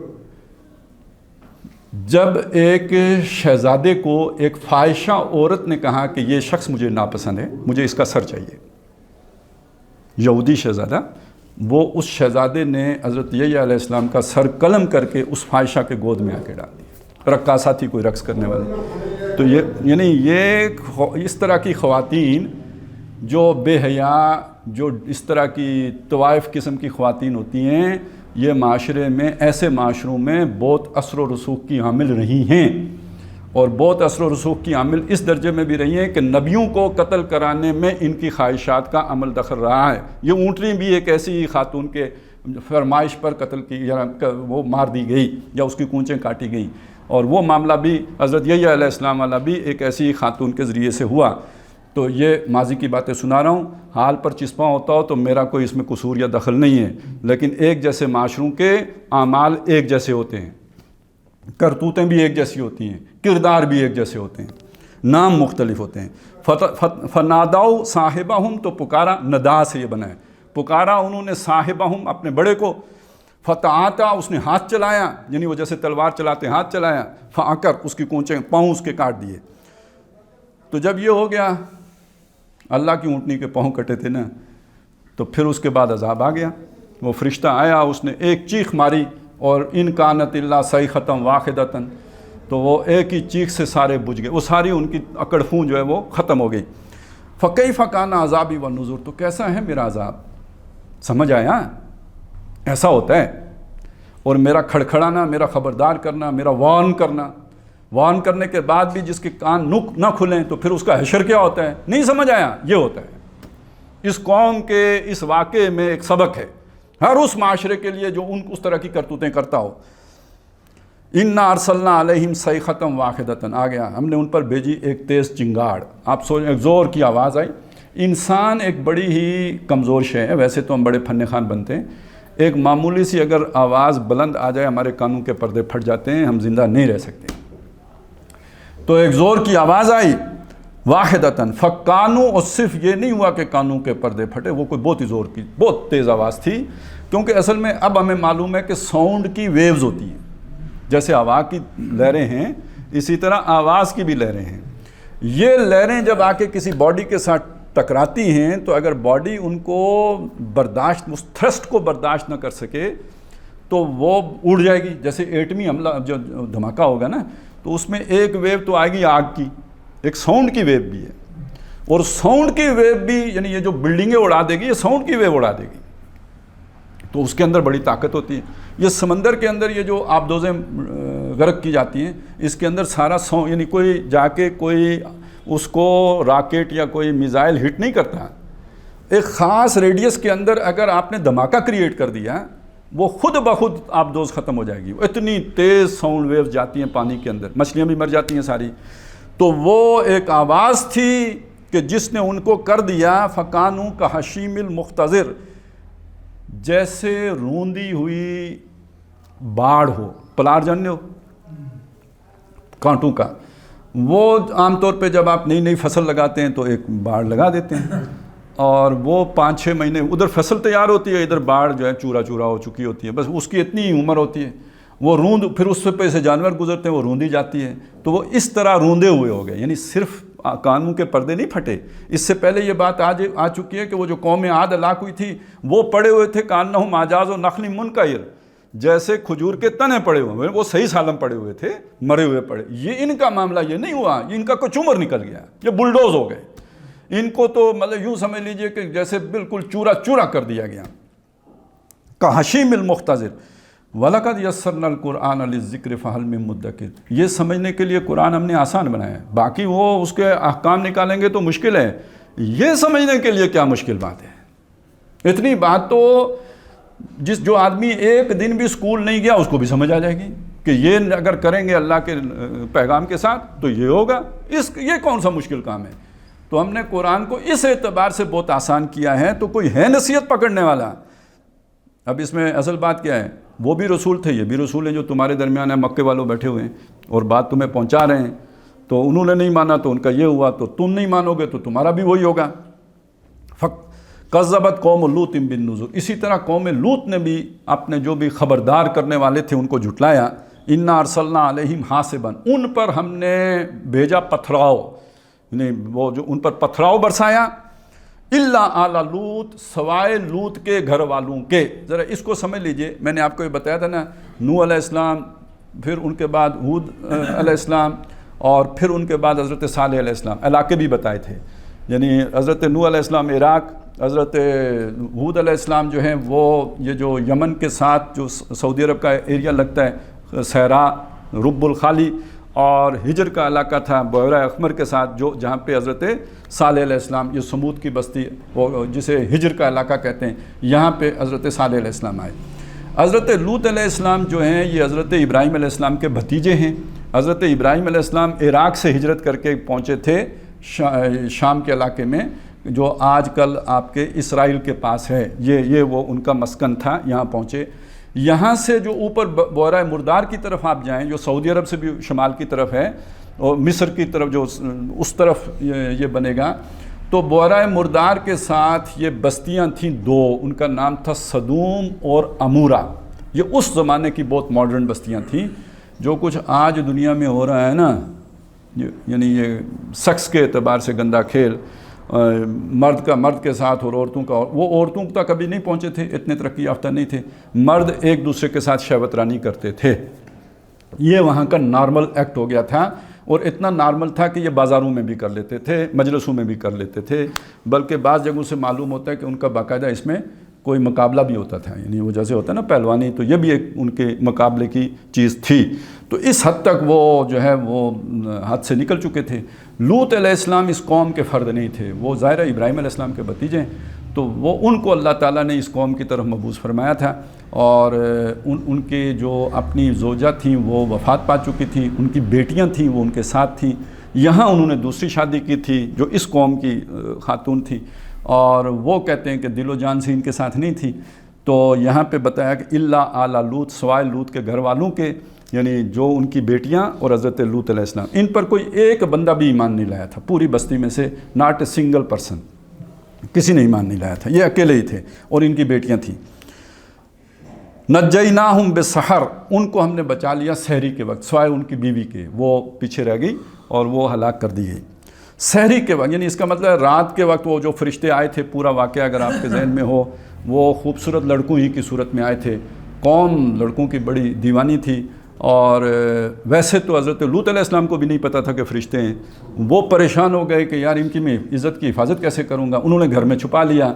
جب ایک شہزادے کو ایک فاحشہ عورت نے کہا کہ یہ شخص مجھے ناپسند ہے, مجھے اس کا سر چاہیے, یہودی شہزادہ, وہ اس شہزادے نے حضرت یحییٰ علیہ السلام کا سر قلم کر کے اس فاحشہ کے گود میں آ کے ڈال دیا. رقاصہ تھی, کوئی رقص کرنے والی. تو یہ یعنی یہ اس طرح کی خواتین جو بے حیا, جو اس طرح کی طوائف قسم کی خواتین ہوتی ہیں, یہ معاشرے میں ایسے معاشروں میں بہت اثر و رسوخ کی حامل رہی ہیں. اور بہت اثر و رسوخ کی عامل اس درجے میں بھی رہی ہیں کہ نبیوں کو قتل کرانے میں ان کی خواہشات کا عمل دخل رہا ہے۔ یہ اونٹنی بھی ایک ایسی خاتون کے فرمائش پر قتل کی یا وہ مار دی گئی یا اس کی کونچیں کاٹی گئیں، اور وہ معاملہ بھی حضرت یحییٰ علیہ السلام والا بھی ایک ایسی خاتون کے ذریعے سے ہوا۔ تو یہ ماضی کی باتیں سنا رہا ہوں، حال پر چسپاں ہوتا ہو تو میرا کوئی اس میں قصور یا دخل نہیں ہے، لیکن ایک جیسے معاشروں کے اعمال ایک جیسے ہوتے ہیں، کرتوتیں بھی ایک جیسی ہوتی ہیں، کردار بھی ایک جیسے ہوتے ہیں، نام مختلف ہوتے ہیں۔ فناداؤ صاحبہم، تو پکارا، ندا سے یہ بنا ہے، پکارا انہوں نے صاحبہم اپنے بڑے کو، فتعاطا اس نے ہاتھ چلایا، یعنی وہ جیسے تلوار چلاتے ہاتھ چلایا، فعقر اس کی کونچیں پاؤں اس کے کاٹ دیے۔ تو جب یہ ہو گیا، اللہ کی اونٹنی کے پاؤں کٹے تھے نا، تو پھر اس کے بعد عذاب آ گیا۔ وہ فرشتہ آیا، اس نے ایک چیخ ماری، اور ان کانت اللہ صیحۃ واحدۃ، تو وہ ایک ہی چیخ سے سارے بجھ گئے، وہ ساری ان کی اکڑ خون جو ہے وہ ختم ہو گئی۔ فکیف کان عذابی ونذر، تو کیسا ہے میرا عذاب، سمجھ آیا؟ ایسا ہوتا ہے۔ اور میرا کھڑکھڑانا، میرا خبردار کرنا، میرا وارن کرنے کے بعد بھی جس کے کان نہ کھلیں تو پھر اس کا حشر کیا ہوتا ہے، نہیں سمجھ آیا؟ یہ ہوتا ہے۔ اس قوم کے اس واقعے میں ایک سبق ہے ہر اس معاشرے کے لیے جو اس طرح کی کرتوتیں کرتا ہو۔ اِنَّا أَرْسَلْنَا عَلَيْهِمْ صَيْحَةً وَاحِدَةً، آ گیا، ہم نے ان پر بھیجی ایک تیز چنگاڑ۔ آپ سوچیں، ایک زور کی آواز آئی۔ انسان ایک بڑی ہی کمزور شے ہے، ویسے تو ہم بڑے فن خان بنتے ہیں، ایک معمولی سی اگر آواز بلند آ جائے ہمارے کانوں کے پردے پھٹ جاتے ہیں، ہم زندہ نہیں رہ سکتے۔ تو ایک زور کی آواز آئی، واحدتاً فکانو، اور صرف یہ نہیں ہوا کہ کانوں کے پردے پھٹے، وہ کوئی بہت ہی زور کی بہت تیز آواز تھی، کیونکہ اصل میں اب ہمیں معلوم ہے کہ ساؤنڈ کی ویوز ہوتی ہیں، جیسے ہوا کی لہریں ہیں اسی طرح آواز کی بھی لہریں ہیں۔ یہ لہریں جب آ کے کسی باڈی کے ساتھ ٹکراتی ہیں تو اگر باڈی ان کو برداشت، اس تھرسٹ کو برداشت نہ کر سکے تو وہ اڑ جائے گی۔ جیسے ایٹمی حملہ جو دھماکہ ہوگا نا، تو اس میں ایک ویو تو آئے گی آگ کی، ایک ساؤنڈ کی ویو بھی ہے، اور ساؤنڈ کی ویو بھی، یعنی یہ جو بلڈنگیں اڑا دے گی یہ ساؤنڈ کی ویو اڑا دے گی، تو اس کے اندر بڑی طاقت ہوتی ہے۔ یہ سمندر کے اندر یہ جو آبدوزیں غرق کی جاتی ہیں، اس کے اندر سارا ساؤنڈ، یعنی کوئی جا کے کوئی اس کو راکٹ یا کوئی میزائل ہٹ نہیں کرتا، ایک خاص ریڈیس کے اندر اگر آپ نے دھماکہ کریٹ کر دیا، وہ خود بخود آبدوز ختم ہو جائے گی۔ اتنی تیز ساؤنڈ ویوز جاتی ہیں پانی کے اندر، مچھلیاں بھی مر جاتی ہیں ساری۔ تو وہ ایک آواز تھی کہ جس نے ان کو کر دیا، فکانو کا حشیم المختضر، جیسے روندی ہوئی باڑ ہو، پلار جاننے ہو کانٹوں کا، وہ عام طور پہ جب آپ نئی فصل لگاتے ہیں تو ایک باڑ لگا دیتے ہیں، اور وہ 5-6 مہینے ادھر فصل تیار ہوتی ہے، ادھر باڑ جو ہے چورا چورا ہو چکی ہوتی ہے، بس اس کی اتنی ہی عمر ہوتی ہے، وہ روند، پھر اس پہ سے جانور گزرتے ہیں وہ روندی جاتی ہے، تو وہ اس طرح روندے ہوئے ہو گئے، یعنی صرف کانوں کے پردے نہیں پھٹے۔ اس سے پہلے یہ بات آ چکی ہے کہ وہ جو قوم عاد ہلاک ہوئی تھی وہ پڑے ہوئے تھے کانہم اعجاز نخل منقعر، جیسے کھجور کے تنے پڑے ہوئے، وہ صحیح سالم پڑے ہوئے تھے، مرے ہوئے پڑے۔ یہ ان کا معاملہ یہ نہیں ہوا، ان کا کچھ عمر نکل گیا، یہ بلڈوز ہو گئے، ان کو تو مطلب یوں سمجھ لیجئے کہ جیسے بالکل چورا چورا کر دیا گیا۔ کحشیم المختضر، وَلَقَدْ يَسَّرْنَا الْقُرْآنَ لِلذِّكْرِ فَهَلْ مِن مُدَّكِرٍ، یہ سمجھنے کے لیے قرآن ہم نے آسان بنایا ہے، باقی وہ اس کے احکام نکالیں گے تو مشکل ہے، یہ سمجھنے کے لیے کیا مشکل بات ہے۔ اتنی بات تو جو آدمی ایک دن بھی اسکول نہیں گیا اس کو بھی سمجھ آ جائے گی کہ یہ اگر کریں گے اللہ کے پیغام کے ساتھ تو یہ ہوگا، یہ کون سا مشکل کام ہے۔ تو ہم نے قرآن کو اس اعتبار سے بہت آسان کیا ہے، تو کوئی ہے نصیحت پکڑنے والا۔ اب اس میں اصل بات کیا ہے، وہ بھی رسول تھے، یہ بھی رسول ہیں جو تمہارے درمیان ہیں، مکے والوں بیٹھے ہوئے ہیں اور بات تمہیں پہنچا رہے ہیں، تو انہوں نے نہیں مانا تو ان کا یہ ہوا، تو تم نہیں مانو گے تو تمہارا بھی وہی ہوگا۔ کذبت قوم لوط بالنذر، اسی طرح قوم لوط نے بھی اپنے جو بھی خبردار کرنے والے تھے ان کو جھٹلایا۔ انا ارسلنا علیہم حاصبا، ان پر ہم نے بھیجا پتھراؤ، یعنی وہ جو ان پر پتھراؤ برسایا، الا آل لوط، سوائے لوط کے گھر والوں کے۔ ذرا اس کو سمجھ لیجئے، میں نے آپ کو یہ بتایا تھا نا، نوح علیہ السلام، پھر ان کے بعد ہود علیہ السلام، اور پھر ان کے بعد حضرت صالح علیہ السلام، علاقے بھی بتائے تھے، یعنی حضرت نوح علیہ السلام عراق، حضرت ہود علیہ السلام جو ہیں وہ یہ جو یمن کے ساتھ جو سعودی عرب کا ایریا لگتا ہے، صحرا رب الخالی، اور ہجر کا علاقہ تھا بحیرہ احمر کے ساتھ، جو جہاں پہ حضرت صالح علیہ السلام، یہ سمود کی بستی جسے ہجر کا علاقہ کہتے ہیں، یہاں پہ حضرت صالح علیہ السلام آئے۔ حضرت لوط علیہ السلام جو ہیں یہ حضرت ابراہیم علیہ السلام کے بھتیجے ہیں۔ حضرت ابراہیم علیہ السلام عراق سے ہجرت کر کے پہنچے تھے شام کے علاقے میں، جو آج کل آپ کے اسرائیل کے پاس ہے، یہ وہ ان کا مسکن تھا، یہاں پہنچے۔ یہاں سے جو اوپر بحیرہ مردار کی طرف آپ جائیں، جو سعودی عرب سے بھی شمال کی طرف ہے، اور مصر کی طرف جو اس طرف یہ بنے گا، تو بحیرہ مردار کے ساتھ یہ بستیاں تھیں دو، ان کا نام تھا صدوم اور عمورہ۔ یہ اس زمانے کی بہت ماڈرن بستیاں تھیں۔ جو کچھ آج دنیا میں ہو رہا ہے نا، یعنی یہ سیکس کے اعتبار سے گندا کھیل، مرد کا مرد کے ساتھ اور عورتوں کا، وہ عورتوں تک کبھی نہیں پہنچے تھے، اتنے ترقی یافتہ نہیں تھے، مرد ایک دوسرے کے ساتھ شہوت رانی کرتے تھے۔ یہ وہاں کا نارمل ایکٹ ہو گیا تھا، اور اتنا نارمل تھا کہ یہ بازاروں میں بھی کر لیتے تھے، مجلسوں میں بھی کر لیتے تھے، بلکہ بعض جگہوں سے معلوم ہوتا ہے کہ ان کا باقاعدہ اس میں کوئی مقابلہ بھی ہوتا تھا، یعنی وہ جیسے ہوتا ہے نا پہلوانی، تو یہ بھی ایک ان کے مقابلے کی چیز تھی۔ تو اس حد تک وہ جو ہے وہ حد سے نکل چکے تھے۔ لوط علیہ السلام اس قوم کے فرد نہیں تھے، وہ ظاہر ابراہیم علیہ السلام کے بھتیجے ہیں، تو وہ ان کو اللہ تعالیٰ نے اس قوم کی طرف مبعوث فرمایا تھا، اور ان کے جو اپنی زوجہ تھیں وہ وفات پا چکی تھیں، ان کی بیٹیاں تھیں وہ ان کے ساتھ تھیں، یہاں انہوں نے دوسری شادی کی تھی جو اس قوم کی خاتون تھی، اور وہ کہتے ہیں کہ دل و جان سے ان کے ساتھ نہیں تھی۔ تو یہاں پہ بتایا کہ الا آل لوط، سوائے لوط کے گھر والوں کے، یعنی جو ان کی بیٹیاں اور حضرت لوط علیہ السلام، ان پر کوئی ایک بندہ بھی ایمان نہیں لایا تھا، پوری بستی میں سے ناٹ اے سنگل پرسن، کسی نے ایمان نہیں لایا تھا، یہ اکیلے ہی تھے، اور ان کی بیٹیاں تھیں۔ نجیناہم بسحر، ان کو ہم نے بچا لیا سحری کے وقت، سوائے ان کی بیوی کے، وہ پیچھے رہ گئی اور وہ ہلاک کر دی گئی سحری کے وقت، یعنی اس کا مطلب ہے رات کے وقت وہ جو فرشتے آئے تھے، پورا واقعہ اگر آپ کے ذہن میں ہو، وہ خوبصورت لڑکوں ہی کی صورت میں آئے تھے، قوم لڑکوں کی بڑی دیوانی تھی، اور ویسے تو حضرت لوط علیہ السلام کو بھی نہیں پتہ تھا کہ فرشتے ہیں، وہ پریشان ہو گئے کہ یار ان کی میں عزت کی حفاظت کیسے کروں گا، انہوں نے گھر میں چھپا لیا۔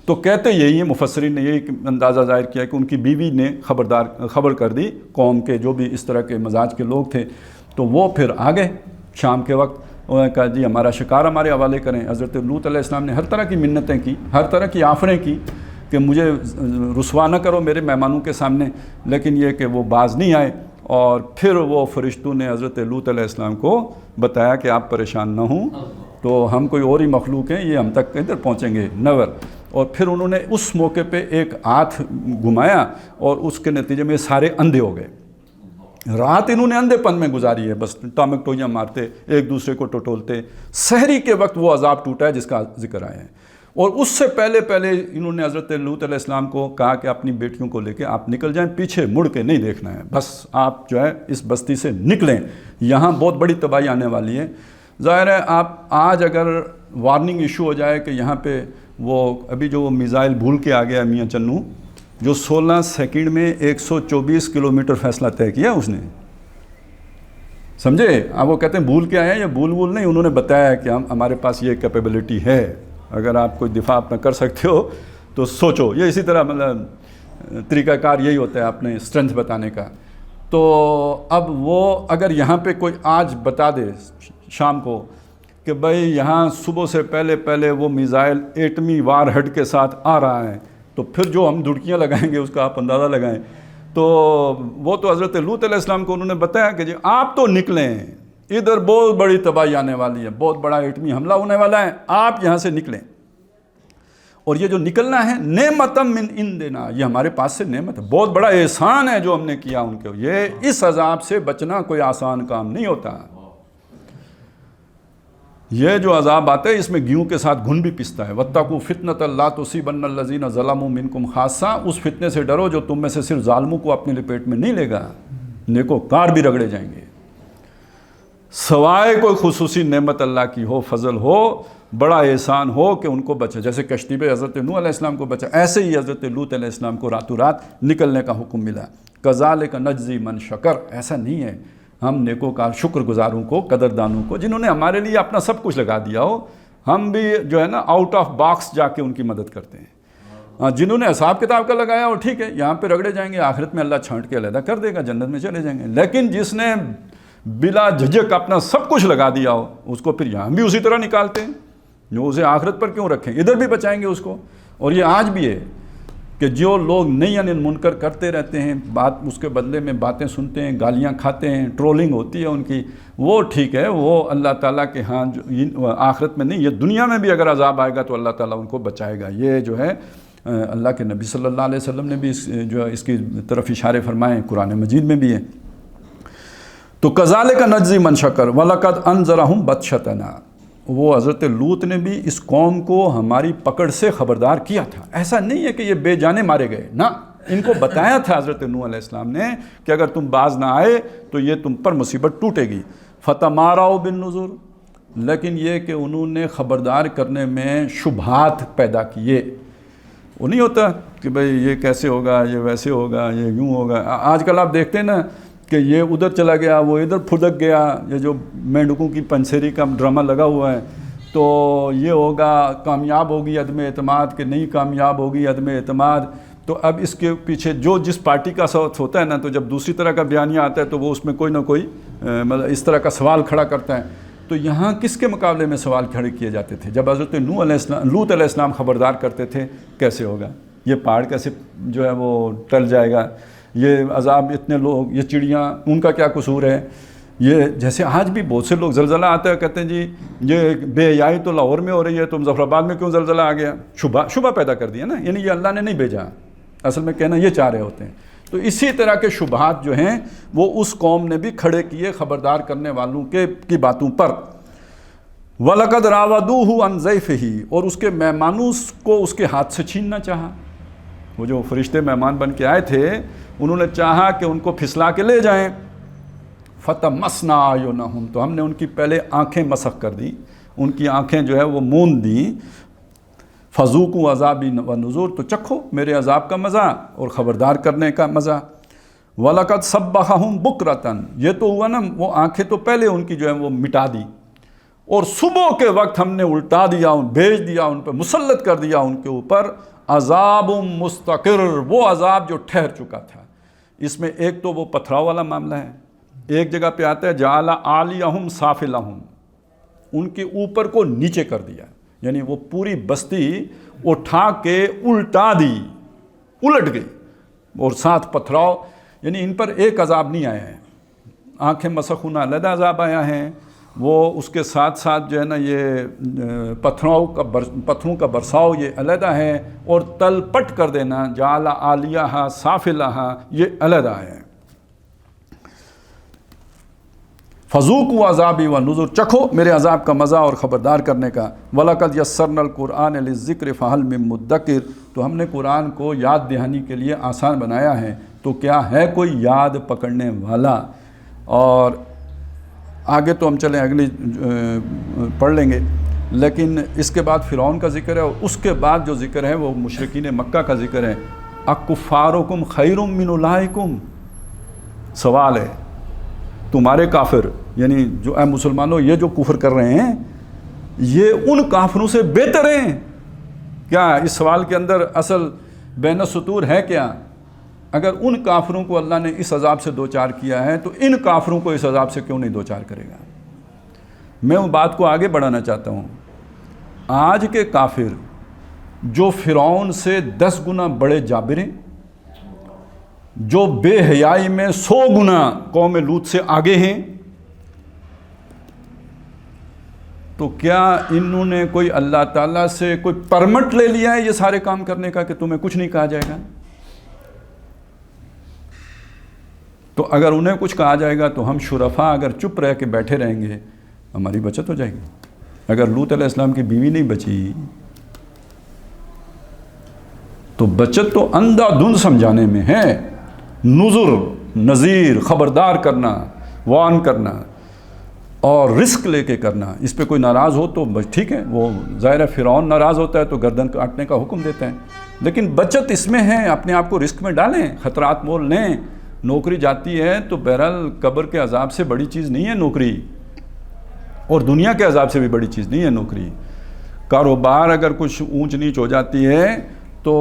تو کہتے یہی ہے، مفسرین نے یہی اندازہ ظاہر کیا کہ ان کی بیوی نے خبر کر دی قوم کے جو بھی اس طرح کے مزاج کے لوگ تھے، تو وہ پھر آ گئے شام کے وقت، انہوں نے کہا جی ہمارا شکار ہمارے حوالے کریں۔ حضرت لوط علیہ السلام نے ہر طرح کی منتیں کی، ہر طرح کی آفریں کی کہ مجھے رسوا نہ کرو میرے مہمانوں کے سامنے، لیکن یہ کہ وہ باز نہیں آئے، اور پھر وہ فرشتوں نے حضرت لوط علیہ السلام کو بتایا کہ آپ پریشان نہ ہوں، تو ہم کوئی اور ہی مخلوق ہیں، یہ ہم تک کدھر پہنچیں گے، نیور۔ اور پھر انہوں نے اس موقع پہ ایک ہاتھ گھمایا، اور اس کے نتیجے میں سارے اندھے ہو گئے۔ رات انہوں نے اندھے پن میں گزاری ہے، بس ٹامک ٹوئیاں مارتے، ایک دوسرے کو ٹٹولتے۔ سحری کے وقت وہ عذاب ٹوٹا ہے جس کا ذکر آیا ہے، اور اس سے پہلے انہوں نے حضرت لوط علیہ السلام کو کہا کہ اپنی بیٹیوں کو لے کے آپ نکل جائیں، پیچھے مڑ کے نہیں دیکھنا ہے، بس آپ جو ہے اس بستی سے نکلیں، یہاں بہت بڑی تباہی آنے والی ہے۔ ظاہر ہے آپ آج اگر وارننگ ایشو ہو جائے کہ یہاں پہ وہ ابھی جو میزائل بھول کے آ گیا میاں چنو، جو 16 سیکنڈ میں 124 کلومیٹر فاصلہ طے کیا اس نے، سمجھے؟ آپ وہ کہتے ہیں بھول کے آئے ہیں، یا بھول نہیں، انہوں نے بتایا کہ ہمارے پاس یہ کیپیبلٹی ہے، اگر آپ کوئی دفاع اپنا کر سکتے ہو تو سوچو۔ یہ اسی طرح مطلب طریقہ کار یہی ہوتا ہے اپنے اسٹرینتھ بتانے کا۔ تو اب وہ اگر یہاں پہ کوئی آج بتا دے شام کو کہ بھائی یہاں صبح سے پہلے وہ میزائل ایٹمی وار ہیڈ کے ساتھ آ رہا ہے، تو پھر جو ہم دھڑکیاں لگائیں گے اس کا آپ اندازہ لگائیں۔ تو وہ تو حضرت لوط علیہ السلام کو انہوں نے بتایا کہ جی آپ تو نکلیں، ادھر بہت بڑی تباہی آنے والی ہے، بہت بڑا ایٹمی حملہ ہونے والا ہے، آپ یہاں سے نکلیں۔ اور یہ جو نکلنا ہے نعمتم من عندنا، یہ ہمارے پاس سے نعمت ہے، بہت بڑا احسان ہے جو ہم نے کیا ان کے، یہ اس عذاب سے بچنا کوئی آسان کام نہیں ہوتا۔ یہ جو عذاب آتا ہے اس میں گیہوں کے ساتھ گھن بھی پستا ہے۔ وَاتَّقُوا فِتْنَةً لَا تُصِيبَنَّ الَّذِينَ ظَلَمُوا مِنْكُمْ خَاصَّةً، اس فتنے سے ڈرو جو تم میں سے صرف ظالموں کو اپنے لپیٹ میں نہیں لے گا، نیکوکار بھی رگڑے جائیں گے۔ سوائے کوئی خصوصی نعمت اللہ کی ہو، فضل ہو، بڑا احسان ہو کہ ان کو بچا، جیسے کشتی پہ حضرت نوح علیہ السلام کو بچا، ایسے ہی حضرت لوط علیہ السلام کو راتوں رات نکلنے کا حکم ملا۔ کذالک نجزی من شکر، ایسا نہیں ہے، ہم نیکوکار شکر گزاروں کو، قدردانوں کو، جنہوں نے ہمارے لیے اپنا سب کچھ لگا دیا ہو، ہم بھی جو ہے نا آؤٹ آف باکس جا کے ان کی مدد کرتے ہیں۔ جنہوں نے حساب کتاب کا لگایا ہو ٹھیک ہے، یہاں پہ رگڑے جائیں گے، آخرت میں اللہ چھانٹ کے علیحدہ کر دے گا، جنت میں چلے جائیں گے۔ لیکن جس نے بلا جھجک اپنا سب کچھ لگا دیا ہو اس کو، پھر یہاں بھی اسی طرح نکالتے ہیں، جو اسے آخرت پر کیوں رکھیں، ادھر بھی بچائیں گے اس کو۔ اور یہ آج بھی ہے کہ جو لوگ نہیں انل منکر کرتے رہتے ہیں، بات اس کے بدلے میں باتیں سنتے ہیں، گالیاں کھاتے ہیں، ٹرولنگ ہوتی ہے ان کی، وہ ٹھیک ہے، وہ اللہ تعالیٰ کے ہاں آخرت میں نہیں، یہ دنیا میں بھی اگر عذاب آئے گا تو اللہ تعالیٰ ان کو بچائے گا۔ یہ جو ہے اللہ کے نبی صلی اللہ علیہ وسلم نے بھی اس کی طرف اشارے فرمائے، قرآن مجید میں بھی ہے۔ تو کذالک نجزی من شکر وَلَقَدْ أَنذَرَهُمْ بَطْشَتَنَا، وہ حضرت لوط نے بھی اس قوم کو ہماری پکڑ سے خبردار کیا تھا۔ ایسا نہیں ہے کہ یہ بے جانے مارے گئے، نہ، ان کو بتایا تھا حضرت نوح علیہ السلام نے کہ اگر تم باز نہ آئے تو یہ تم پر مصیبت ٹوٹے گی۔ فَتَمَارَوْا بِالنُّذُرِ، لیکن یہ کہ انہوں نے خبردار کرنے میں شبہات پیدا کیے۔ وہ نہیں ہوتا کہ بھئی یہ کیسے ہوگا، یہ ویسے ہوگا، یہ یوں ہوگا۔ آج کل آپ دیکھتے ہیں نا کہ یہ ادھر چلا گیا، وہ ادھر پھدک گیا، یہ جو مینڈکوں کی پنسیری کا ڈرامہ لگا ہوا ہے، تو یہ ہوگا، کامیاب ہوگی عدم اعتماد، کہ نہیں کامیاب ہوگی عدم اعتماد۔ تو اب اس کے پیچھے جو جس پارٹی کا صوت ہوتا ہے نا، تو جب دوسری طرح کا بیانیہ آتا ہے تو وہ اس میں کوئی نہ کوئی مطلب اس طرح کا سوال کھڑا کرتا ہے۔ تو یہاں کس کے مقابلے میں سوال کھڑے کیے جاتے تھے؟ جب حضرت لوط علیہ السلام خبردار کرتے تھے کیسے ہوگا، یہ پہاڑ کیسے جو ہے وہ ٹل جائے گا، یہ عذاب، اتنے لوگ، یہ چڑیاں، ان کا کیا قصور ہے؟ یہ جیسے آج بھی بہت سے لوگ زلزلہ آتا ہے کہتے ہیں جی یہ بے حیائی تو لاہور میں ہو رہی ہے، تو مظفر آباد میں کیوں زلزلہ آ گیا؟ شبہ پیدا کر دیا نا، یعنی یہ اللہ نے نہیں بھیجا، اصل میں کہنا یہ چاہ رہے ہوتے ہیں۔ تو اسی طرح کے شبہات جو ہیں وہ اس قوم نے بھی کھڑے کیے خبردار کرنے والوں کی باتوں پر۔ وَلَقَدْ رَاوَدُوهُ عَنْ ضَيْفِهِ، اور اس کے مہمانوں کو اس کے ہاتھ سے چھیننا چاہا۔ وہ جو فرشتے مہمان بن کے آئے تھے انہوں نے چاہا کہ ان کو پھسلا کے لے جائیں۔ فَتَمَسْنَا أَعْيُنَهُمْ، تو ہم نے ان کی پہلے آنکھیں مسخ کر دی، ان کی آنکھیں جو ہے وہ موند دیں۔ فَذُوقُوا عَذَابِي وَنُذُرِ، تو چکھو میرے عذاب کا مزہ اور خبردار کرنے کا مزہ۔ وَلَقَدْ صَبَّحَهُمْ بُكْرَةً، یہ تو ہوا نا، وہ آنکھیں تو پہلے ان کی جو ہے وہ مٹا دی، اور صبح کے وقت ہم نے الٹا دیا، بھیج دیا ان پہ، مسلط کر دیا ان کے اوپر عذاب مستقر، وہ عذاب جو ٹھہر چکا تھا۔ اس میں ایک تو وہ پتھراؤ والا معاملہ ہے، ایک جگہ پہ آتا ہے جعل عالیہم سافلہم، ان کے اوپر کو نیچے کر دیا، یعنی وہ پوری بستی اٹھا کے الٹا دی، الٹ گئی، اور ساتھ پتھراؤ، یعنی ان پر ایک عذاب نہیں آیا ہے، آنکھیں مسخ ہونا علیحدہ عذاب آیا ہے، وہ اس کے ساتھ ساتھ جو ہے نا یہ پتھروں کا برساؤ یہ علیحدہ ہے، اور تل پٹ کر دینا جعل عالیہا سافلہا یہ علیحدہ ہے۔ فَذُوقُوا عَذَابِي وَنُذُرِ، چکھو میرے عذاب کا مزہ اور خبردار کرنے کا۔ وَلَقَدْ يَسَّرْنَا الْقُرْآنَ لِلذِّكْرِ فَهَلْ مِن مُدَّكِرٍ، تو ہم نے قرآن کو یاد دہانی کے لیے آسان بنایا ہے، تو کیا ہے کوئی یاد پکڑنے والا؟ اور آگے تو ہم چلیں اگلی پڑھ لیں گے، لیکن اس کے بعد فرعون کا ذکر ہے، اور اس کے بعد جو ذکر ہے وہ مشرکین مکہ کا ذکر ہے۔ اکفارکم خیر من اولئکم، سوال ہے تمہارے کافر، یعنی جو اے مسلمانوں یہ جو کفر کر رہے ہیں یہ ان کافروں سے بہتر ہیں کیا؟ اس سوال کے اندر اصل بین السطور ہے کیا؟ اگر ان کافروں کو اللہ نے اس عذاب سے دوچار کیا ہے تو ان کافروں کو اس عذاب سے کیوں نہیں دوچار کرے گا؟ میں وہ بات کو آگے بڑھانا چاہتا ہوں۔ آج کے کافر جو فرعون سے 10 گنا بڑے جابر ہیں، جو بے حیائی میں 100 گنا قوم لوط سے آگے ہیں، تو کیا انہوں نے کوئی اللہ تعالیٰ سے کوئی پرمٹ لے لیا ہے یہ سارے کام کرنے کا کہ تمہیں کچھ نہیں کہا جائے گا؟ تو اگر انہیں کچھ کہا جائے گا تو ہم شرفا اگر چپ رہ کے بیٹھے رہیں گے ہماری بچت ہو جائے گی۔ اگر لوط علیہ السلام کی بیوی نہیں بچی تو بچت تو اندھا دھند سمجھانے میں ہے، نذر، نذیر، خبردار کرنا، وارن کرنا اور رزق لے کے کرنا۔ اس پہ کوئی ناراض ہو تو بس ٹھیک ہے، وہ ظاہر ہے فرعون ناراض ہوتا ہے تو گردن کاٹنے کا حکم دیتا ہے، لیکن بچت اس میں ہے، اپنے آپ کو رزق میں ڈالیں، خطرات مول لیں۔ نوکری جاتی ہے تو بہرحال قبر کے عذاب سے بڑی چیز نہیں ہے نوکری، اور دنیا کے عذاب سے بھی بڑی چیز نہیں ہے نوکری۔ کاروبار اگر کچھ اونچ نیچ ہو جاتی ہے تو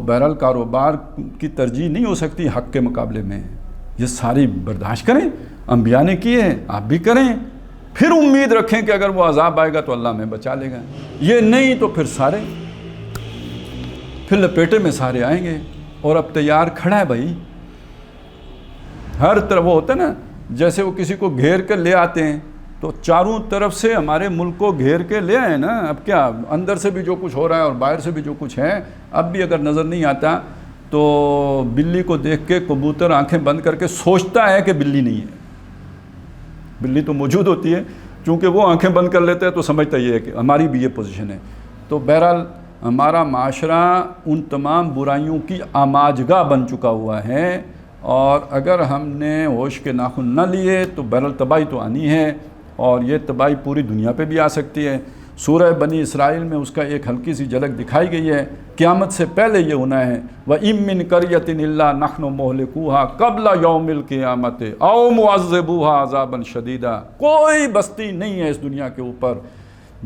بہرحال کاروبار کی ترجیح نہیں ہو سکتی حق کے مقابلے میں، یہ ساری برداشت کریں، انبیاء نے کیے ہیں، آپ بھی کریں، پھر امید رکھیں کہ اگر وہ عذاب آئے گا تو اللہ ہمیں بچا لے گا، یہ نہیں تو پھر سارے پھر لپیٹے میں سارے آئیں گے۔ اور اب تیار کھڑا ہے بھائی، ہر طرف وہ ہوتا ہے نا، جیسے وہ کسی کو گھیر کر لے آتے ہیں تو چاروں طرف سے ہمارے ملک کو گھیر کے لے آئے نا، اب کیا اندر سے بھی جو کچھ ہو رہا ہے اور باہر سے بھی جو کچھ ہے، اب بھی اگر نظر نہیں آتا تو بلی کو دیکھ کے کبوتر آنکھیں بند کر کے سوچتا ہے کہ بلی نہیں ہے، بلی تو موجود ہوتی ہے، چونکہ وہ آنکھیں بند کر لیتے ہیں تو سمجھتا یہ ہے کہ ہماری بھی یہ پوزیشن ہے۔ تو بہرحال ہمارا معاشرہ ان تمام برائیوں کی آماجگاہ بن چکا ہوا ہے، اور اگر ہم نے ہوش کے ناخن نہ لیے تو بہرحال تباہی تو آنی ہے، اور یہ تباہی پوری دنیا پہ بھی آ سکتی ہے۔ سورہ بنی اسرائیل میں اس کا ایک ہلکی سی جھلک دکھائی گئی ہے، قیامت سے پہلے یہ ہونا ہے، وَإِن مِّن قَرْيَةٍ إِلَّا نَحْنُ مُهْلِكُوهَا قَبْلَ يَوْمِ الْقِيَامَةِ أَوْ مُعَذِّبُوهَا عَذَابًا شَدِيدًا۔ کوئی بستی نہیں ہے اس دنیا کے اوپر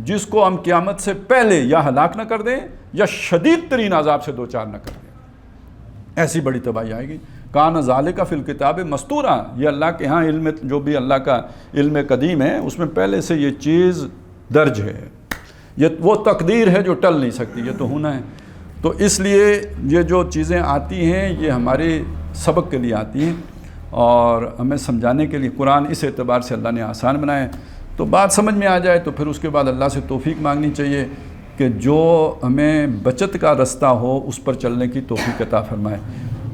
جس کو ہم قیامت سے پہلے یا ہلاک نہ کر دیں یا شدید ترین عذاب سے دوچار نہ کر دیں، ایسی بڑی تباہی آئے گی۔ کان ذالک فی الکتاب مستورا، یہ اللہ کے ہاں علم، جو بھی اللہ کا علم قدیم ہے اس میں پہلے سے یہ چیز درج ہے، یہ وہ تقدیر ہے جو ٹل نہیں سکتی، یہ تو ہونا ہے۔ تو اس لیے یہ جو چیزیں آتی ہیں یہ ہمارے سبق کے لیے آتی ہیں اور ہمیں سمجھانے کے لیے، قرآن اس اعتبار سے اللہ نے آسان بنایا ہے، تو بات سمجھ میں آ جائے تو پھر اس کے بعد اللہ سے توفیق مانگنی چاہیے کہ جو ہمیں بچت کا رستہ ہو اس پر چلنے کی توفیق عطا فرمائے۔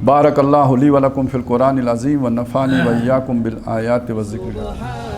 بارک اللہ لی و لکم فی القرآن العظیم و نفعنی و ایاکم بالآیات و الذکر۔